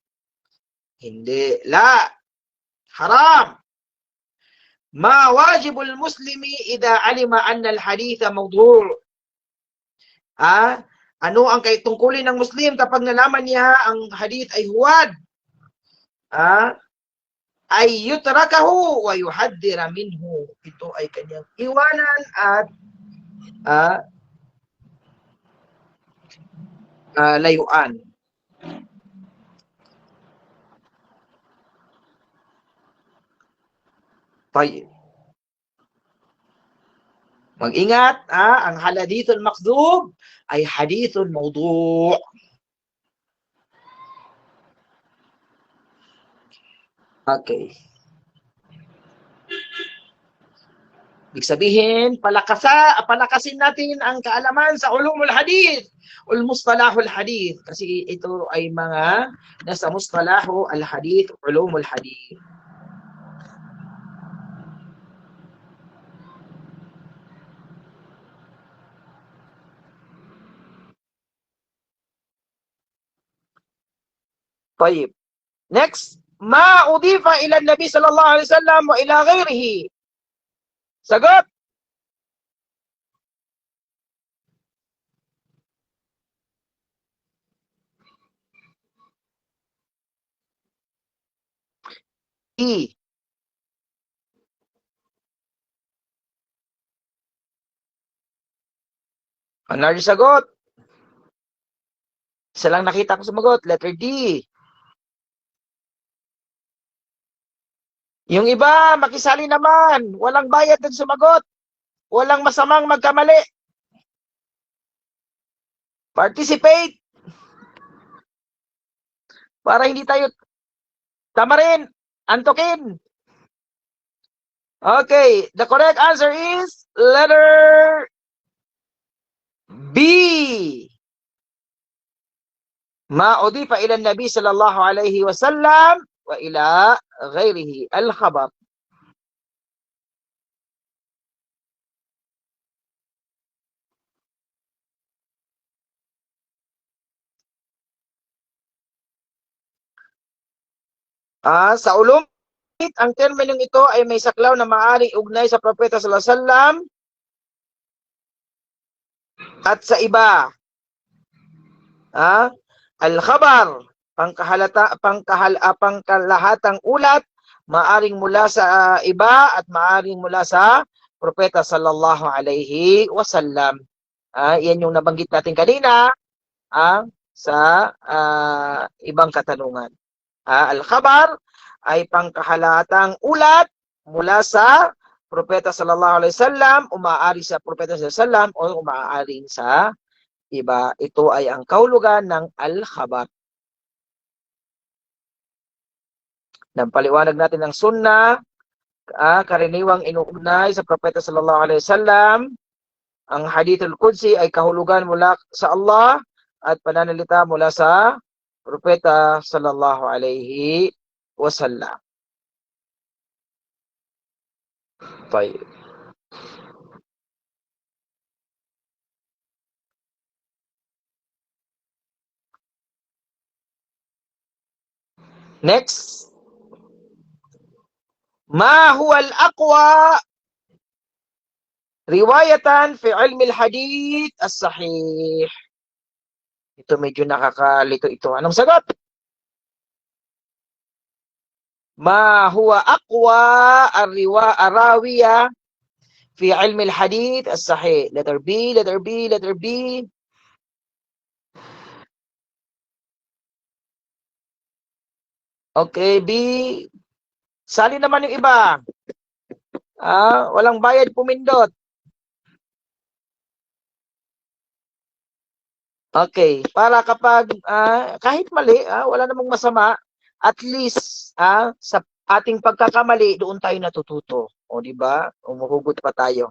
Hindi. La. Haram. Ma wajibul muslimi idha alima anna al hadith mawdu'? Ano ang tungkulin ng Muslim kapag nalaman niya ang hadith ay huwad? Ay yutrakahu wa yuhaddira minhu. Ito ay kanyang iwanan at layuan. Tayyib. Mag-ingat, ang hadithul makdhub ay hadithul mawdu'. Okay. Ibig sabihin, palakasin natin ang kaalaman sa ulumul hadith, mustalahul hadith. Kasi ito ay mga nasa mustalahu al hadith, ulumul hadith. طيب. Next. Ma udifa ila Nabi sallallahu alaihi wasallam wa ila ghairihi. Sagot. E. Ano yung sagot? Isa lang nakita ko sumagot. Letter D. Yung iba, makisali naman. Walang bayad ng sumagot. Walang masamang magkamali. Participate. Para hindi tayo tamarin, antukin. Okay, the correct answer is letter B. ما أضيف إلى النبي صلى الله عليه وسلم وإلى غيره الخبر. Sa ulum, ang terminong ito ay may saklaw na maaaring ugnay sa propeta sallallahu alaihi wasallam at sa iba. Al-khabar, pangkalahatang ulat, maaring mula sa iba at maaring mula sa propeta sallallahu alaihi wasallam. Yan yung nabanggit natin kanina sa ibang katanungan. Al-khabar ay pangkahalatang ulat mula sa propeta sallallahu alaihi wasallam, umaari sa propeta sallallahu alaihi wasallam o umaari sa iba. Ito ay ang kahulugan ng al-khabar. Nang paliwanag natin ng sunnah, karaniwang inuugnay sa propeta sallallahu alaihi wasallam. Ang hadithul qudsi ay kahulugan mula sa Allah at pananalita mula sa propeta sallallahu alaihi wasallam. Tayo. Next. Ma huwa al-aqwa riwayatan fi ilmi al-hadith as-sahih. Ito medyo nakakalito ito. Anong sagot? Ma huwa aqwa ar-rawiya fi ilmi al-hadith as-sahih. Letter B, letter B, letter B. Okay, B. Sali naman yung iba. Walang bayad pumindot. Okay, para kapag kahit mali, wala namang masama, at least sa ating pagkakamali, doon tayo natututo. O di ba? Umuhugot pa tayo.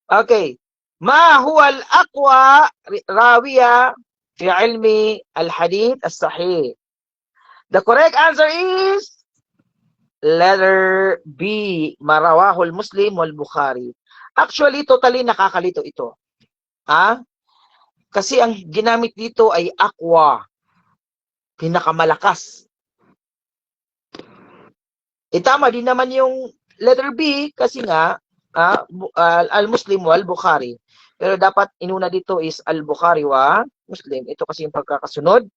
Okay. Ma huwa al-aqwa rawiya fi ilmi al-hadith as-sahih. The correct answer is letter B, marawahul Muslim wal Bukhari. Actually, totally nakakalito ito. Kasi ang ginamit dito ay aqwa, pinakamalakas. Tama din naman yung letter B kasi nga al-Muslim wal Bukhari. Pero dapat inuna dito is al-Bukhari wa Muslim. Ito kasi yung pagkakasunod.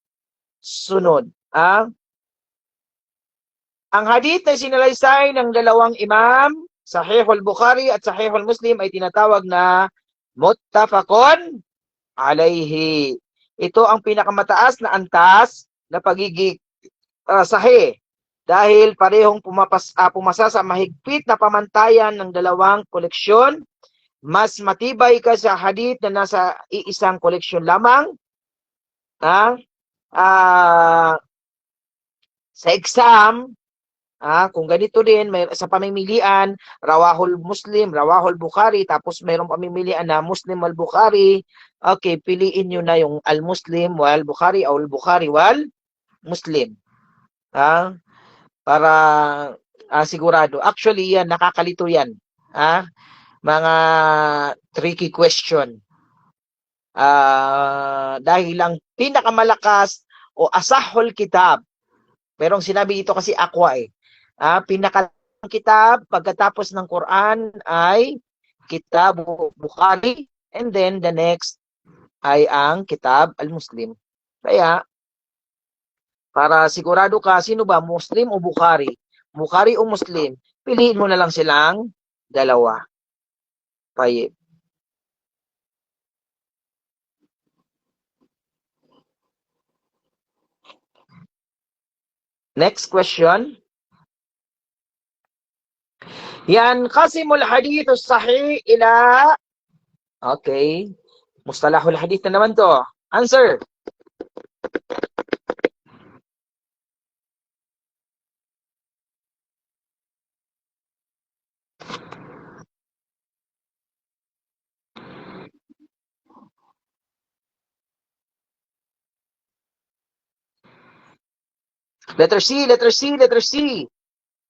Ang hadith na sinalaysay ng dalawang imam, Sahih al-Bukhari at Sahih al-Muslim, ay tinatawag na muttafaqun alayhi. Ito ang pinakamataas na antas na pagiging sahih dahil parehong pumasa sa mahigpit na pamantayan ng dalawang koleksyon. Mas matibay ka sa hadith na nasa iisang koleksyon lamang. Sa exam, kung ganito din, may sa pamimilian, rawahul Muslim, rawahul Bukhari, tapos mayroong pamimilian na Muslim wal Bukhari, okay, piliin nyo na yung al-Muslim wal Bukhari o al-Bukhari wal Muslim. Para sigurado. Actually, yan, nakakalito yan. Mga tricky question. Dahil lang pinakamalakas o asahul kitab. Pero ang sinabi dito kasi aqwa pinakalang kitab pagkatapos ng Quran ay kitab Bukhari, and then the next ay ang kitab al-Muslim. Kaya para sigurado ka, sino ba, Muslim o Bukhari? Bukhari o Muslim? Piliin mo na lang silang dalawa. Tayyib. Next question. Yanqasimul hadith as-sahih ila, okay, mustalahul hadith na naman to. Answer. Letter C, letter C, letter C.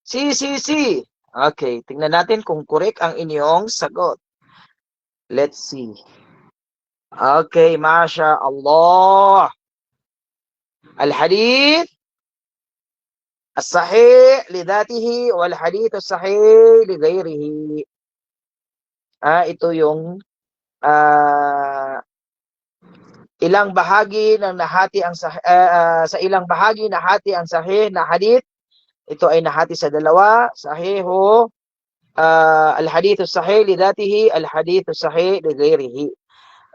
C, C, C. Okay, tingnan natin kung correct ang inyong sagot. Let's see. Okay, Masha Allah. Al-hadith الصحيح لذاته والحديث الصحيح لغيره. Ito yung ilang bahagi ng nahati ang sa ilang bahagi nahati ang sahih na hadith. Ito ay nahati sa dalawa, sahihu al-hadith as-sahih lidatihi, al-hadith as-sahih lighairihi.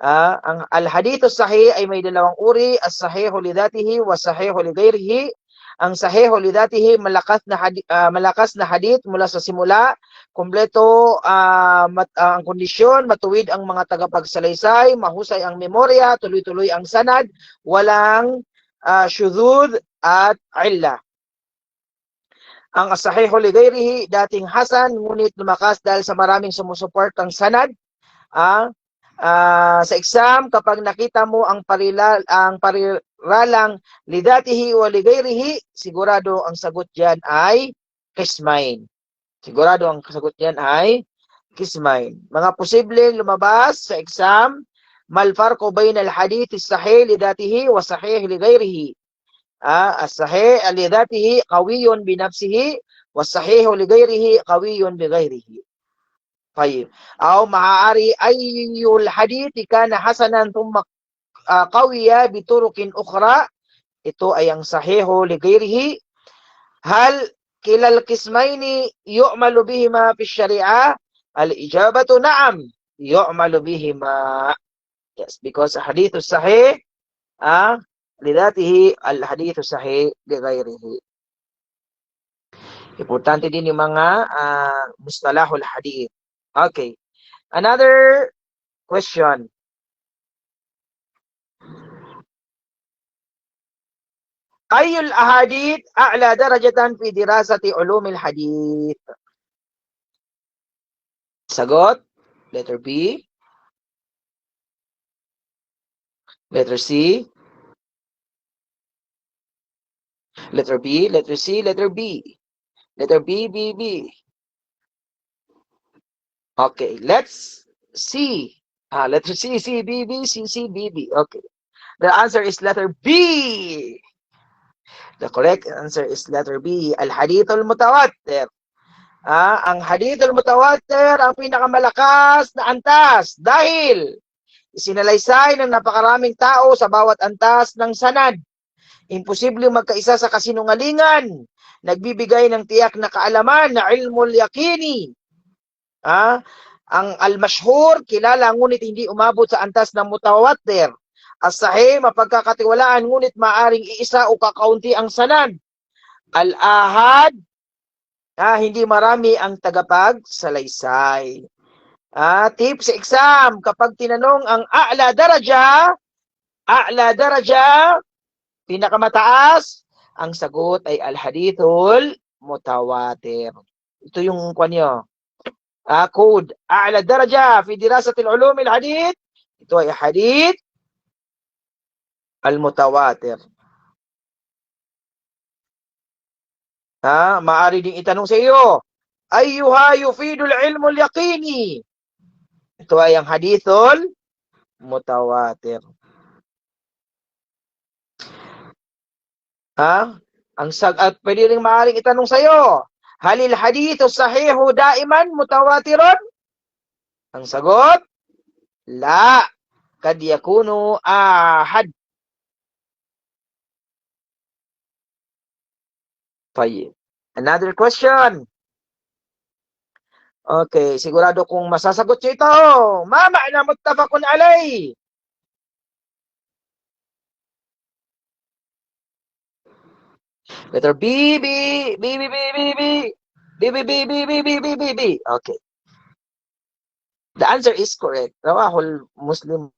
Ang al-hadith as-sahih ay may dalawang uri, as-sahihu lidatihi wa sahihu lighairihi. Ang sahihu lidatihi malakas na hadith mula sa simula, kumpleto ang kondisyon, matuwid ang mga tagapagsalaysay, mahusay ang memorya, tuloy-tuloy ang sanad, walang syudud at illa. Ang as-sahihu lighairihi dating hasan ngunit lumakas dahil sa maraming sumusuportang sanad. Sa exam, kapag nakita mo ang pariralang lidatihi o ligayrihi, sigurado ang sagot dyan ay kismain. Sigurado ang sagot dyan ay kismain. Mga posibleng lumabas sa exam, malfarko bayn al-hadith as-sahih lidatihi wa sahih ligayrihi. As-sahih lidatihi qawiyun binafsihi wa sahih ligayrihi qawiyun bigayrihi. طيب أو معاري أي الحديث كان حسنا ثم قوية بطرق أخرى ito ay ang sahiho ligayrihi. هل كلا القسمين يعمل بهما في الشريعة؟ الإجابة نعم يعمل بهما. Yes, because الحديث الصحيح لذاته الحديث الصحيح لغيره. Importante din yung mga mustalahul hadith. Okay. Another question. أي الأحاديث أعلى درجة في دراسة علوم الحديث؟ Sagot, letter B, letter C, letter B, letter C, letter B, letter B, B, B. Okay, let's see. Letter C, C, B, B, C, C, B, B. Okay. The answer is letter B. The correct answer is letter B. Al-hadith al-mutawatir. Ang hadith al-mutawatir ang pinakamalakas na antas dahil isinalaysay ng napakaraming tao sa bawat antas ng sanad. Imposible magkaisa sa kasinungalingan. Nagbibigay ng tiyak na kaalaman na ilmul yaqini. Ang al-mashhur, kilala ngunit hindi umabot sa antas ng mutawatir. As-sahih, mapagkakatiwalaan ngunit maaring iisa o kakaunti ang sanad. Al-ahad, hindi marami ang tagapagsalaysay. Tip sa exam, kapag tinanong ang a'la daraja, pinakamataas, ang sagot ay al-hadithul mutawatir. Ito yung kanyo. Code أعلى درجة في دراسة العلوم الحديث ito ay hadith al-mutawatir. Maaari ding itanong sa iyo, ayyuha yufidul ilmul yaqini? Ito ay ang hadithul mutawatir. At pwede rin maaaring itanong sa iyo, halil hadithu sahihu daiman mutawatiron? Ang sagot, la, kad yakunu ahad. Tayyib. Another question. Okay, sigurado kung masasagot nyo ito. Ma ma'na muttafaqun alay? Letter B, B, B, B, B, B, B, B, B, B, B, B, B, B, B, B. Okay. The answer is correct. Rawahul Muslim.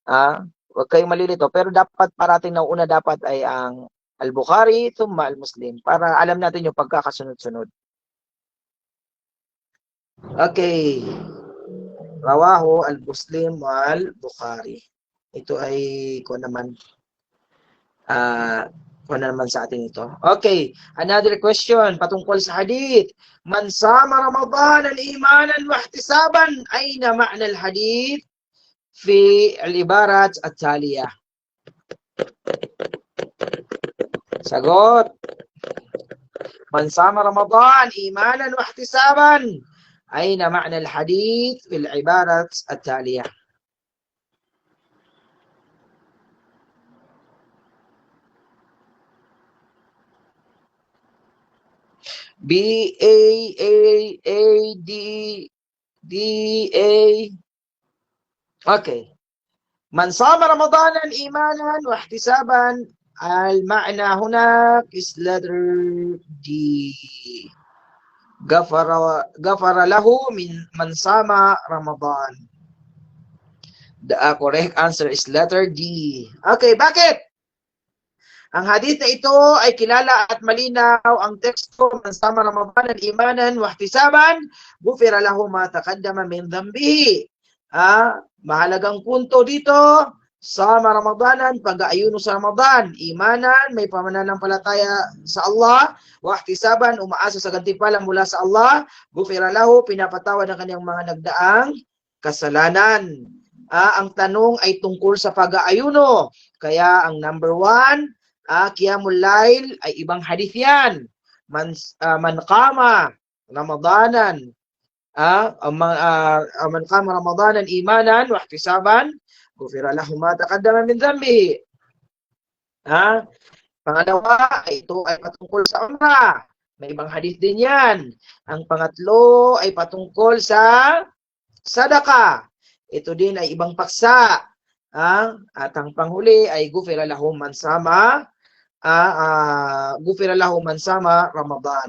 Huwag kayong malilito. Pero dapat parating na una dapat ay ang Al-Bukhari, thumma Al-Muslim. Para alam natin yung pagkakasunod-sunod. Okay. Rawahu Al-Muslim wal-Bukhari. Ito ay ko naman Kung ano naman sa atin ito. Okay, another question patungkol sa hadith. Man sama Ramadan al-imanan wa ihtisaban, ayna ma'na al-hadith fi al-ibarat at-taliyah? Sagot. Man sama Ramadan imanan wa ihtisaban, ayna ma'na al-hadith fi al-ibarat at-taliyah? B-A-A-A-D-D-A. Okay. من صام رمضان إيمانا واحتسابا المعنى هناك is letter D. غفر له من صام رمضان. The correct answer is letter D. Okay, bakit? Ang hadith na ito ay kilala at malinaw ang teksto man sama Ramadan imanan wa ihtisaban ghufira lahu ma taqaddama min dhanbihi. Mahalagang punto dito, sama Ramadanan, pag-aayuno sa Ramadan, imanan, may pamananampalataya sa Allah, wa ihtisaban, umaasa sa gantimpala mula sa Allah, ghufira lahu, pinapatawad ang kanyang mga nagdaang kasalanan. Ang tanong ay tungkol sa pag-aayuno. Kaya ang number 1, Qiyamul Lail ay ibang hadith yan. Man qama Ramadanan, man qama Ramadanan imanan wa ihtisaban, ghufira lahu ma taqaddama min dhanbihi. Pangalawa, ito ay patungkol sa umrah. May ibang hadith din yan. Ang pangatlo ay patungkol sa sadaka. Ito din ay ibang paksa. At ang panghuli ay ghufira lahu man sama Ramadan.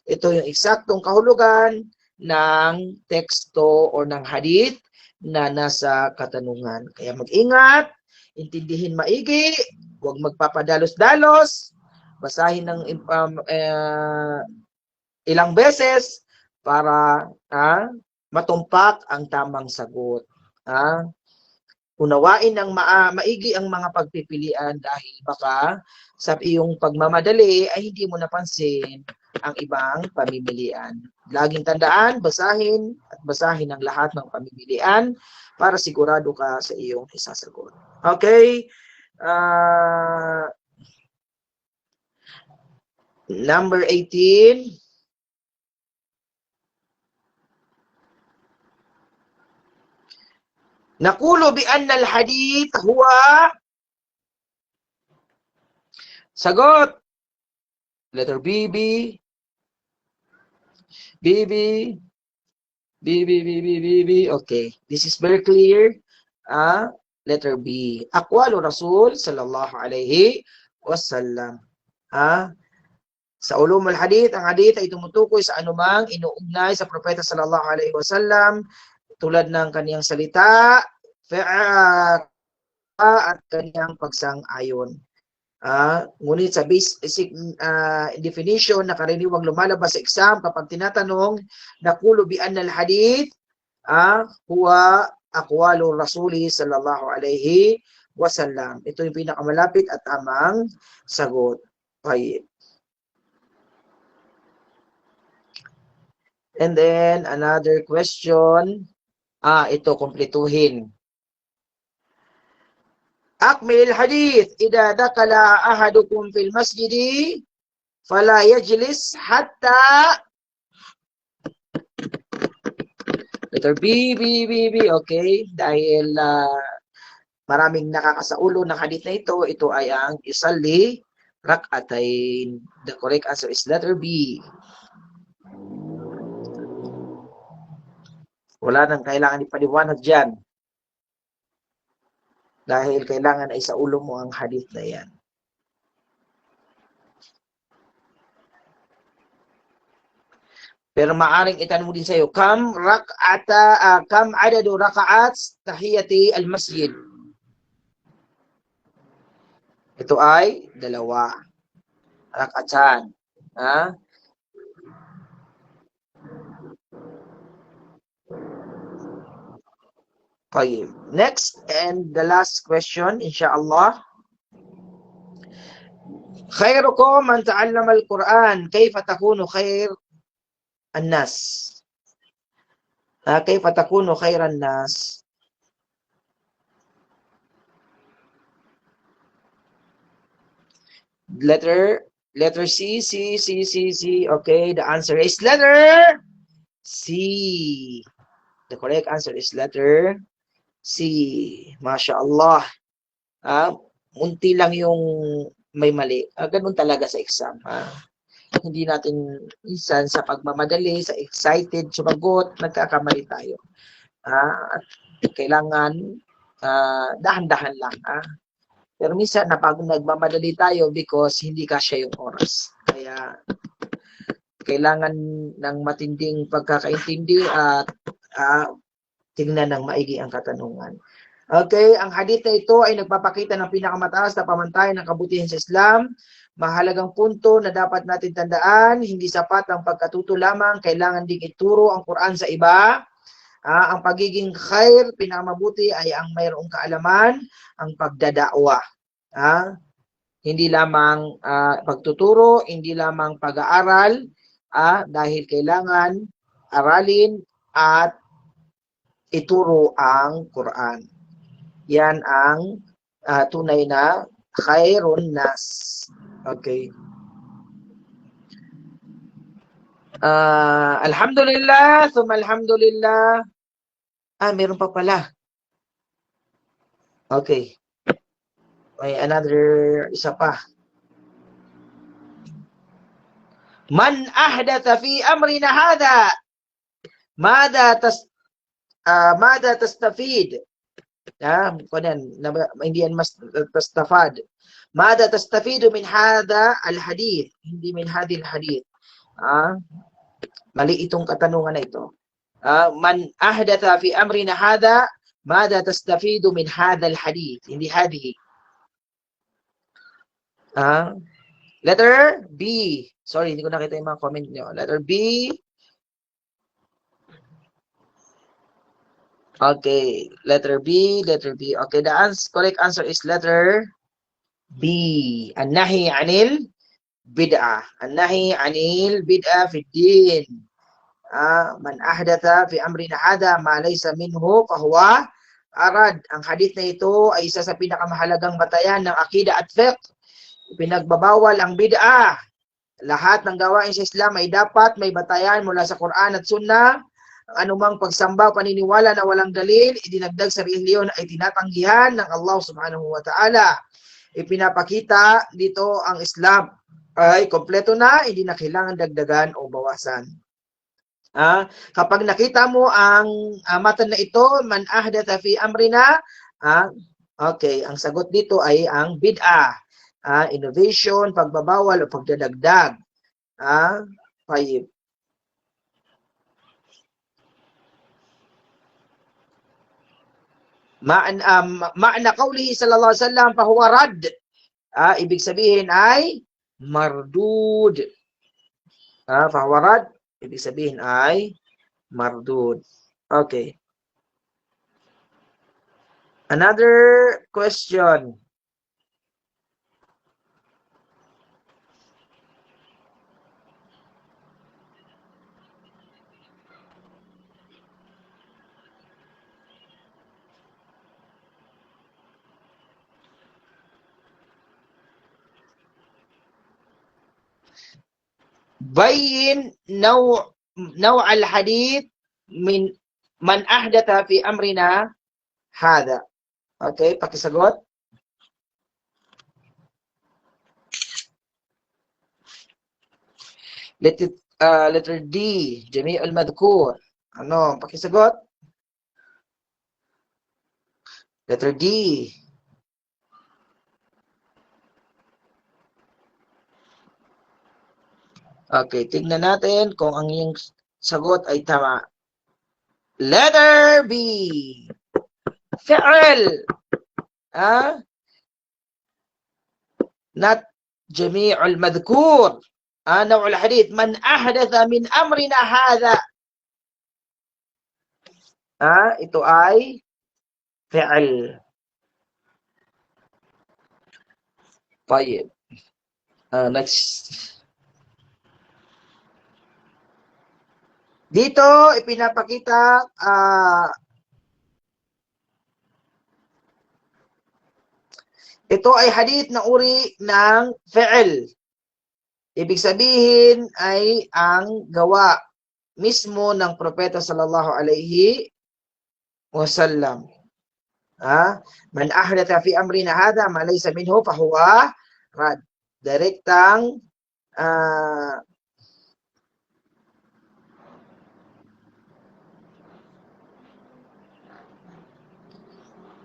Ito yung eksaktong kahulugan ng teksto o ng hadith na nasa katanungan. Kaya mag-ingat, intindihin maigi, huwag magpapadalos-dalos, basahin ng ilang beses para matumpak ang tamang sagot. Unawain ng maigi ang mga pagpipilian dahil baka sa iyong pagmamadali ay hindi mo napansin ang ibang pamimilian. Laging tandaan, basahin at basahin ang lahat ng pamimilian para sigurado ka sa iyong isasagot. Okay? Number 18. Naqulu bi anna al-hadith huwa. Sagot. Letter B, B. B, B. B, B, B, B, B, B. Okay. This is very clear. Letter B. Aqwalu Rasul sallallahu alayhi wasallam. Sa ulum al-hadith, ang hadith ay tumutukoy sa anumang inuugnay sa propeta sallallahu alayhi wasallam tulad ng kaniyang salita at kaniyang pagsang-ayon. Ngunit sa basic definition na karaniwang lumalabas sa exam kapag tinatanong, naqulu bi anna al-hadith huwa aqwalu rasuli sallallahu alayhi wasallam. Ito yung pinakamalapit at tamang sagot. Okay. And then another question, ito kumpletuhin. Akmil hadith, idha dakala ahadukum fil masjidi fala yajlis hatta. Letter B, B, B, B. Okay, dahil maraming nakakasaulo ng hadith na ito ay ang isalli rak'atayn. The correct answer is letter B. Wala nang kailangan ipaliwanag dyan. Dahil kailangan ay sa ulo mo ang hadith na yan. Pero maaring itanong din sa'yo, kam adadu raka'at tahiyati al-masjid? Ito ay 2. Rak'atan. Okay. Next and the last question, inshallah.
Khairukum man ta'allama al-Quran. Kayfa takunu khair an-nas? Kayfa takunu khairan nas? Letter C, C, C, C, C. Okay, the answer is letter C. The correct answer is letter C. MashaAllah. Munti lang yung may mali. Ganun talaga sa exam. Hindi natin minsan sa pagmamadali, sa excited, sumagot, nagkakamali tayo. At kailangan dahan-dahan lang. Pero minsan napag nagmamadali tayo because hindi kasya yung oras. Kaya kailangan ng matinding pagkakaintindi at tingnan ng maigi ang katanungan. Okay, ang hadith na ito ay nagpapakita ng pinakamataas na pamantayan ng kabutihan sa Islam. Mahalagang punto na dapat natin tandaan, hindi sapat ang pagkatuto lamang, kailangan ding ituro ang Quran sa iba. Ang pagiging khair, pinakamabuti ay ang mayroong kaalaman, ang pagdadakwa. Hindi lamang pagtuturo, hindi lamang pag-aaral, dahil kailangan aralin at ituro ang Quran. Yan ang tunay na khairun nas. Okay. Alhamdulillah, thumma alhamdulillah. Meron pa pala. Okay. May another isa pa. Man ahdatha fi amrina hadha. Mada tastafid? Hindi yan mas tastafad. Mada tastafidu min hadha al-hadith. Hindi min hadhi al-hadith. Mali itong katanungan na ito. Man ahdatha fi amrina hadha, mada tastafidu min hadha al-hadith. Hindi hadhihi. Letter B. Sorry, hindi ko nakita yung mga comment nyo. Letter B. Okay, letter B, letter B. Okay, the correct answer is letter B. An-nahi anil bid'ah. An-nahi anil bid'ah fi din. Man ahdatha fi amrina hadha ma laysa minhu fahuwa arad. Ang hadith na ito ay isa sa pinakamahalagang batayan ng akida at fiqh. Pinagbabawal ang bid'ah. Lahat ng gawain sa Islam ay dapat may batayan mula sa Quran at Sunnah. Ang anumang pagsamba, paniniwala na walang dalil, idinagdag sa reliyon ay tinatanggihan ng Allah subhanahu wa ta'ala. Ipinapakita dito ang Islam ay kompleto na, hindi na kailangan dagdagan o bawasan. Kapag nakita mo ang matan na ito, man ahdatha fi amrina, okay, ang sagot dito ay ang bid'ah. Innovation, pagbabawal o pagdadagdag. Tayyib. Ma'na qawlihi sallallahu alaihi wasallam fahuwa rad. Ibig sabihin ay mardud. Fahuwa rad, ibig sabihin ay mardud. Okay. Another question. Bayin naw al-hadith min man ahdatha fi amrina hadha. Okay, pakisagot. Letter D, jami' al-madhkur. Ano, pakisagot? Letter D. Okay, tingnan natin kung ang iyong sagot ay tama. Letter B. Fi'l. Not jami'ul madhkur. Naw'ul hadith. Man ahdatha min amrina hadha. Ito ay fi'l. Tayyib. Next. Dito, ipinapakita, ito ay hadith na uri ng fi'l. Ibig sabihin ay ang gawa mismo ng propeta sallallahu alaihi wasallam. Man ahdatha fi amrina hadha ma laysa minhu fahuwa rad. Direktang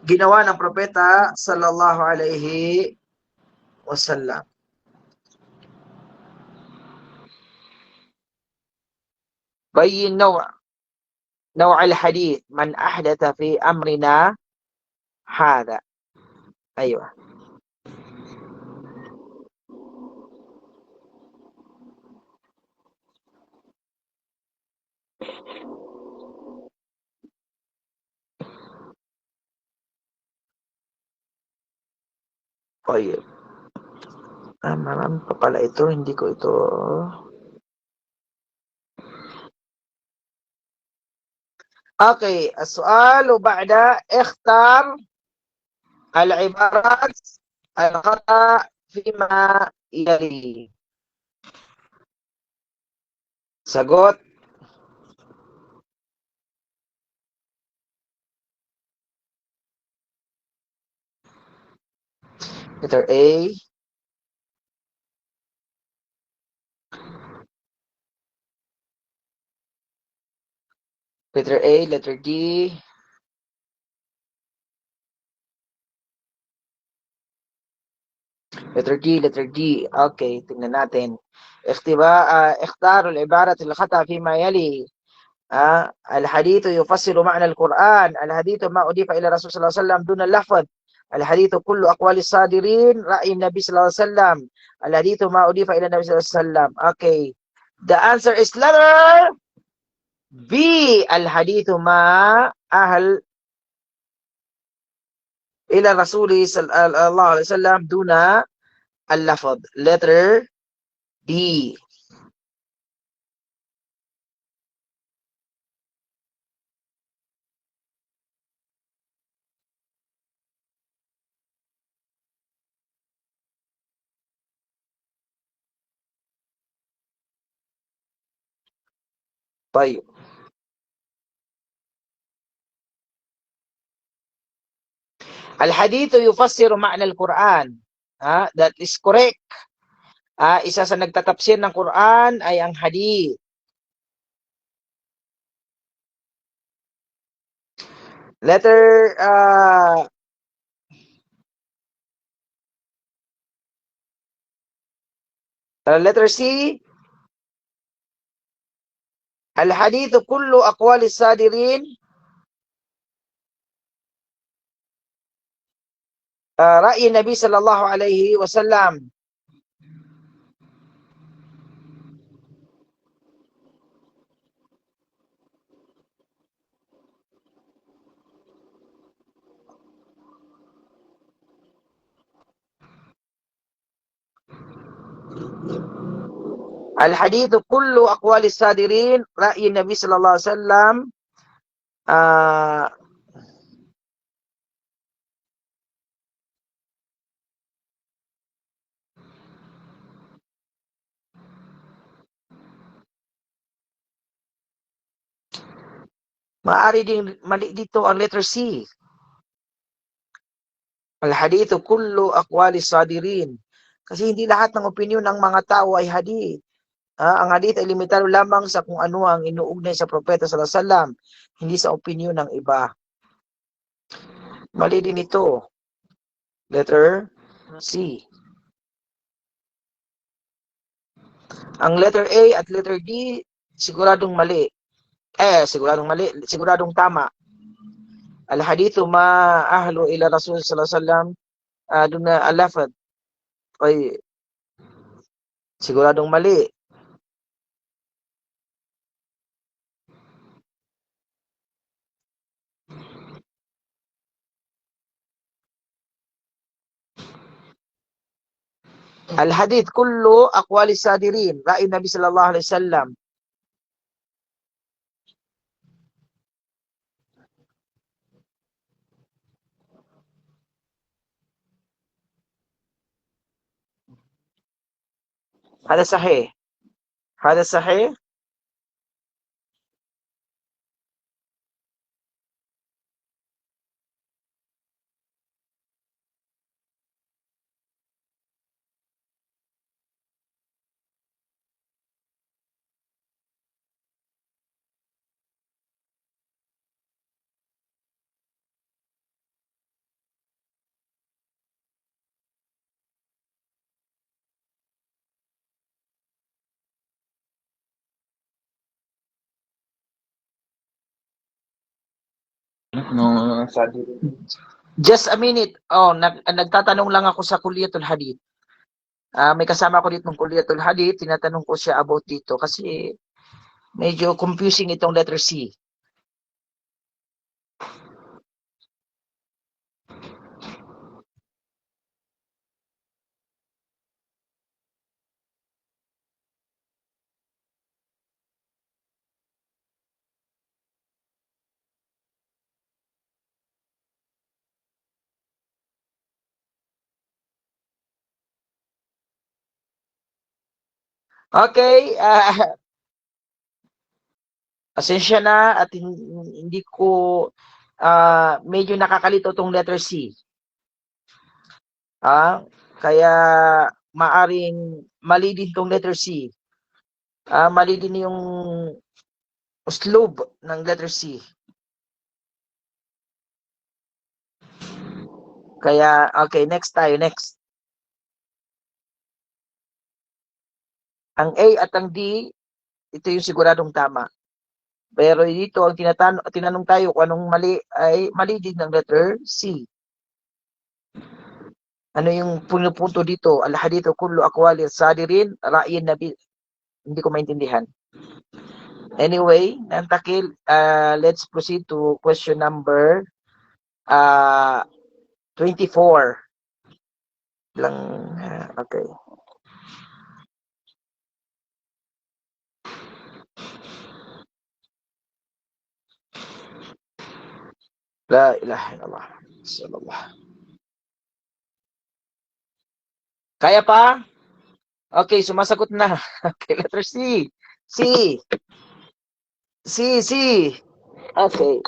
ginawa ng propeta sallallahu alaihi wasallam.
بين نوع الحديث من أحدث في أمرنا هذا. أيوة. طيب. Marami pa pala ito, hindi ko ito. Okay, السؤال بعد اختار العبارات الخطأ فيما يلي. Sagot. Letter A. Letter A, letter D. Letter D, letter D. Okay, tingnan natin. اختار العبارة الخطأ فيما يلي. الحديث يفسر معنى القرآن. الحديث ما أضيف إلى الرسول صلى الله عليه وسلم دون اللفظ. الحديث كل أقوال الصادرين رأي النبي صلى الله عليه وسلم. الحديث ما أضيف إلى النبي صلى الله عليه وسلم. Okay. The answer is letter B. الحديث ما أهل إلى الرسول صلى الله عليه وسلم دون اللفظ. Letter D. طيب. الحديث يفسر معنى القرآن. That is correct. Isa sa nagtatapsir ng Quran ay ang hadith. Letter C. الحديث كل أقوال الصادرين رأي النبي صلى الله عليه وسلم. الحديث كل أقوال الصادرين رأي النبي صلى الله عليه وسلم. Maaari ding mali dito ang letter C. Al-hadithu kullu aqwali sadirin. Kasi hindi lahat ng opinion ng mga tao ay hadith. Ang hadith ay limitado lamang sa kung ano ang inuugnay sa propeta sallallahu alaihi wasallam, hindi sa opinion ng iba. Mali din ito. Letter C. Ang letter A at letter D, siguradong mali. Siguradong tama. Al-hadithu ma ahlu ila Rasul sallallahu alaihi wasallam duna al-lafad. Ay, siguradong mali.
Al-hadith kullu aqwali sadirin. Ra'i Nabi sallallahu alaihi wasallam. هذا صحيح. هذا صحيح.
No, sabi.
Just a minute. Oh, nagtatanong lang ako sa Kulliyatul Hadith. May kasama ko dito ng Kulliyatul Hadith. Tinatanong ko siya about dito kasi medyo confusing itong letter C. Okay, asensya na at hindi ko medyo nakakalito tong letter C. Kaya maaring mali din tong letter C. Mali din yung uslub ng letter C. Kaya, okay, next tayo, next. Ang A at ang D, ito yung siguradong tama. Pero dito, ang tinanong tayo kung anong mali, ay mali din ng letter C. Ano yung puno-punto dito? Al-hadithu kullu aqwali sadirin, ra'yin nabi. Hindi ko maintindihan. Anyway, nantakil, let's proceed to question number 24. Lang, okay. La ilaha illallah. Sallallahu. Kaya pa? Okay, sumasagot na. Okay, letter C. C. C, C. Okay.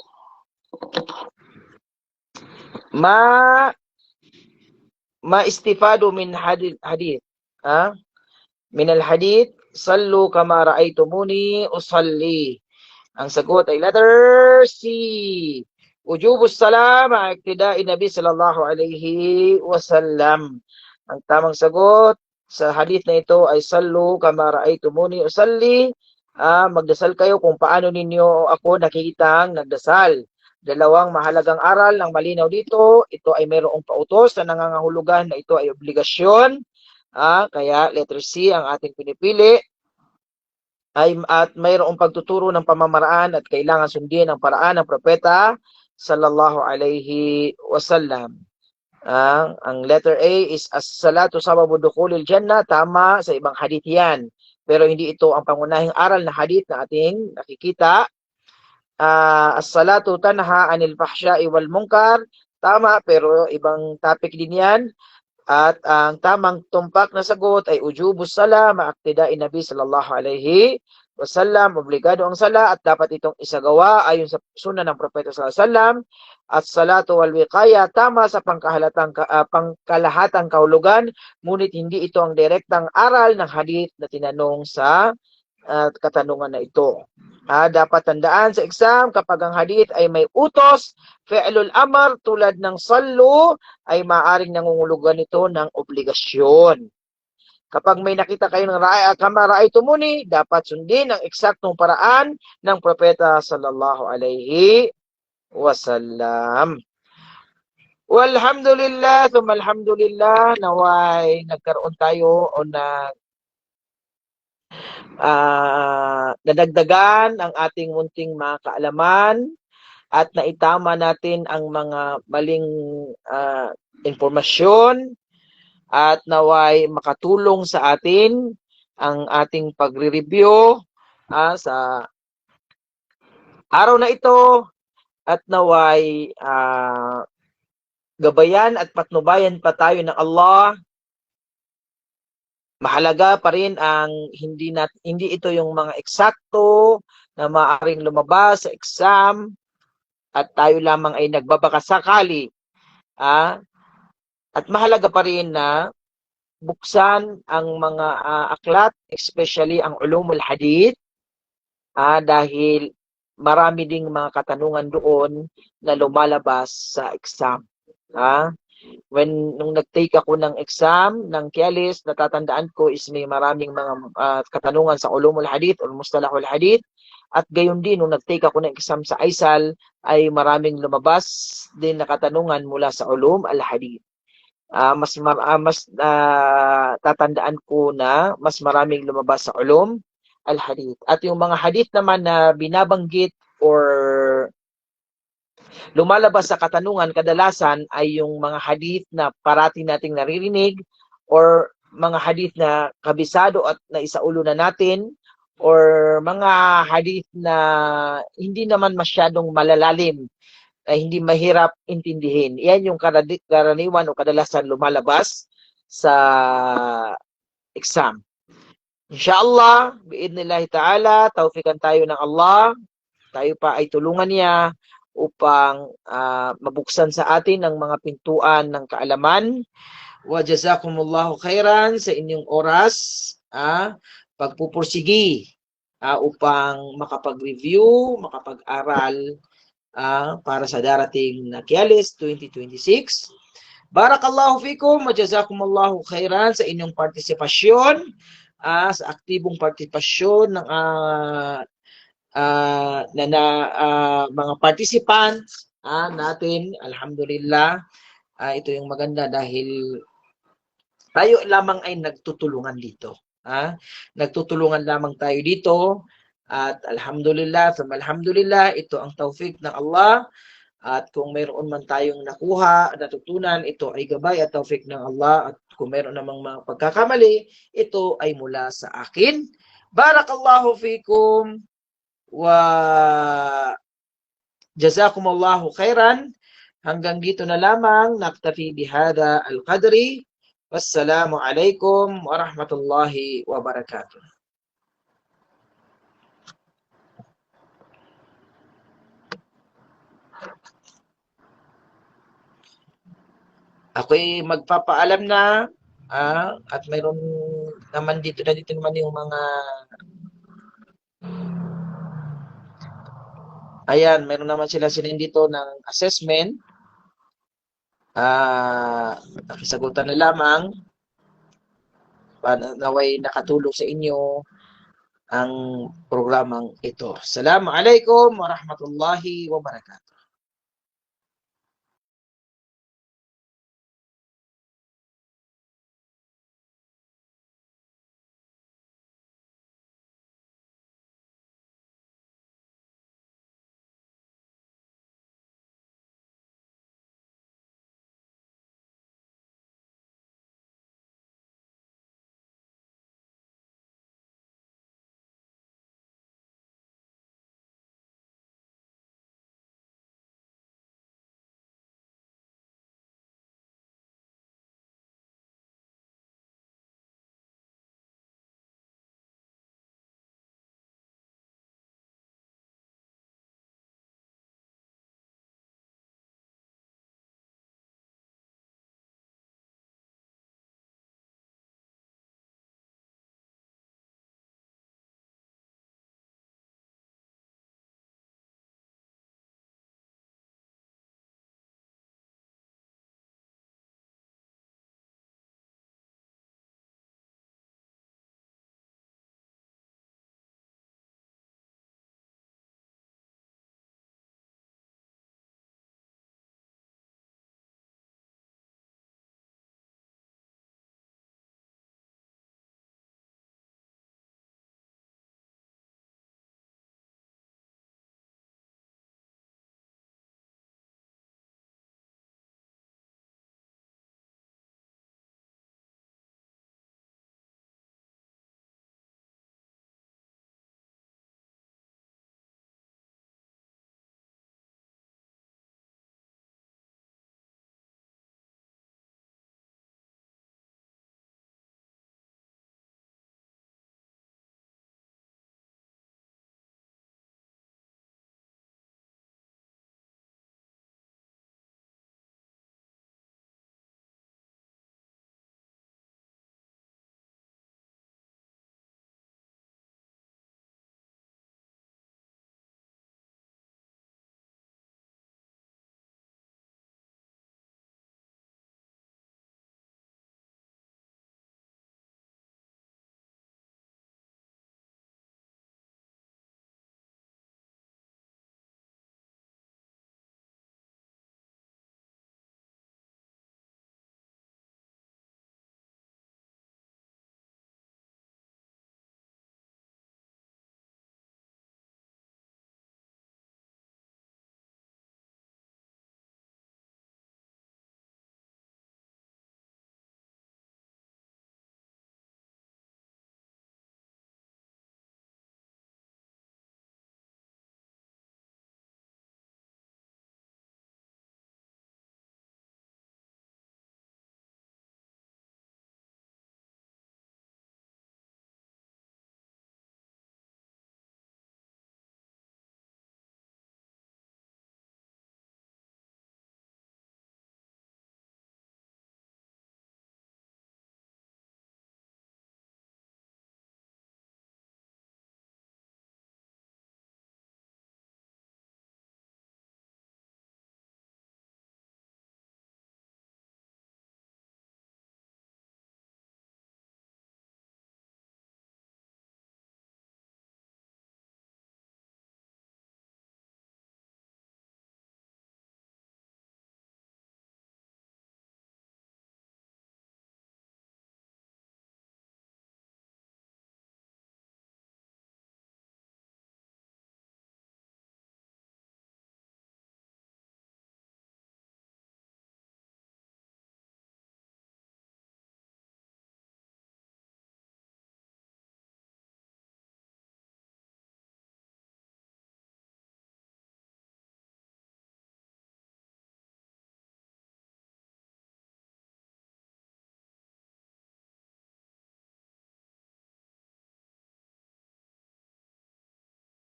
Ma istifado min hadith. Min al-hadith, sallu kama ra'aytumuni usalli. Ang sagot ay letter C. Ujubus salam ang iktida'i Nabi sallallahu alaihi wasallam. Ang tamang sagot sa hadith na ito ay sallu kama ra'aytumuni usalli. Magdasal kayo kung paano ninyo ako nakikitang nagdasal. Dalawang mahalagang aral ng malinaw dito. Ito ay mayroong pautos na nangangahulugan na ito ay obligasyon. Kaya letter C ang ating pinipili. At mayroong pagtuturo ng pamamaraan at kailangan sundin ang paraan ng propeta sallallahu alaihi wasallam. Ang letter A is as-salatu sababu dukhulil jannah. Tama sa ibang hadith yan. Pero hindi ito ang pangunahing aral na hadith na ating nakikita. As-salatu tanha anil fahsya'i wal munkar. Tama, pero ibang topic din yan. At ang tamang tumpak na sagot ay ujubus sala ma'aktidai Nabi sallallahu alaihi wasallam. Obligado ang sala at dapat itong isagawa ayon sa sunan ng propeta sallallahu alaihi wasallam. At salatu wal wiqaya, tama sa pangkalahatang kahulugan, ngunit hindi ito ang direktang aral ng hadith na tinanong sa katanungan na ito. Dapat tandaan sa exam, kapag ang hadith ay may utos, fi'lul amr tulad ng sallu, ay maaring nangungulugan ito ng obligasyon. Kapag may nakita kayo ng kama ra'aytumuni, dapat sundin ang eksaktong paraan ng propeta sallallahu alaihi wasallam. Walhamdulillah, thumma alhamdulillah, naway nagkaroon tayo o nadagdagan ang ating munting mga kaalaman at naitama natin ang mga maling impormasyon
at naway makatulong sa atin ang ating pagre-review sa araw na ito at naway gabayan at patnubayan pa tayo ng Allah. Mahalaga pa rin ang hindi ito yung mga eksakto na maaaring lumabas sa exam at tayo lamang ay nagbabakasakali. At mahalaga pa rin na buksan ang mga aklat, especially ang ulumul hadith, dahil marami ding mga katanungan doon na lumalabas sa exam. Nung nag-take ako ng exam ng QIALIS, natatandaan ko is may maraming mga katanungan sa ulumul hadith o mustalahul hadith. At gayon din, nung nag-take ako ng exam sa ISAL, ay maraming lumabas din na katanungan mula sa ulum al-hadith. Mas tatandaan ko na mas maraming lumabas sa ulum al-hadith. At yung mga hadith naman na binabanggit or lumalabas sa katanungan, kadalasan ay yung mga hadith na parati nating naririnig or mga hadith na kabisado at naisaulo na natin or mga hadith na hindi naman masyadong malalalim, hindi mahirap intindihin. Yan yung karaniwan o kadalasan lumalabas sa exam. Inshallah, biidnillahi ta'ala, tawfikan tayo ng Allah. Tayo pa ay tulungan niya upang mabuksan sa atin ang mga pintuan ng kaalaman. Wa jazakumullahu khairan sa inyong oras, pagpupursigi upang makapag-review, makapag-aral para sa darating na QIALIS 2026. Barakallahu fikum wa jazakumullahu khairan sa inyong partisipasyon, sa aktibong partisipasyon ng mga participants natin. Alhamdulillah, ito yung maganda dahil tayo lamang ay nagtutulungan dito. Nagtutulungan lamang tayo dito at alhamdulillah, ito ang taufik ng Allah. At kung mayroon man tayong nakuha, natutunan, ito ay gabay at taufik ng Allah. At kung mayroon namang mga pagkakamali, ito ay mula sa akin. Barakallahu fikum wa jazakumullahu khairan. Hanggang dito na lamang, naktafi bihada al-qadri. Wassalamu alaikum warahmatullahi wabarakatuh. Ako'y magpapaalam na at mayroon naman dito naman yung mga ayan, mayroon naman sila dito ng assessment. Nakisagutan na lamang naway nakatulong sa inyo ang programang ito. Assalamualaikum warahmatullahi wabarakatuh.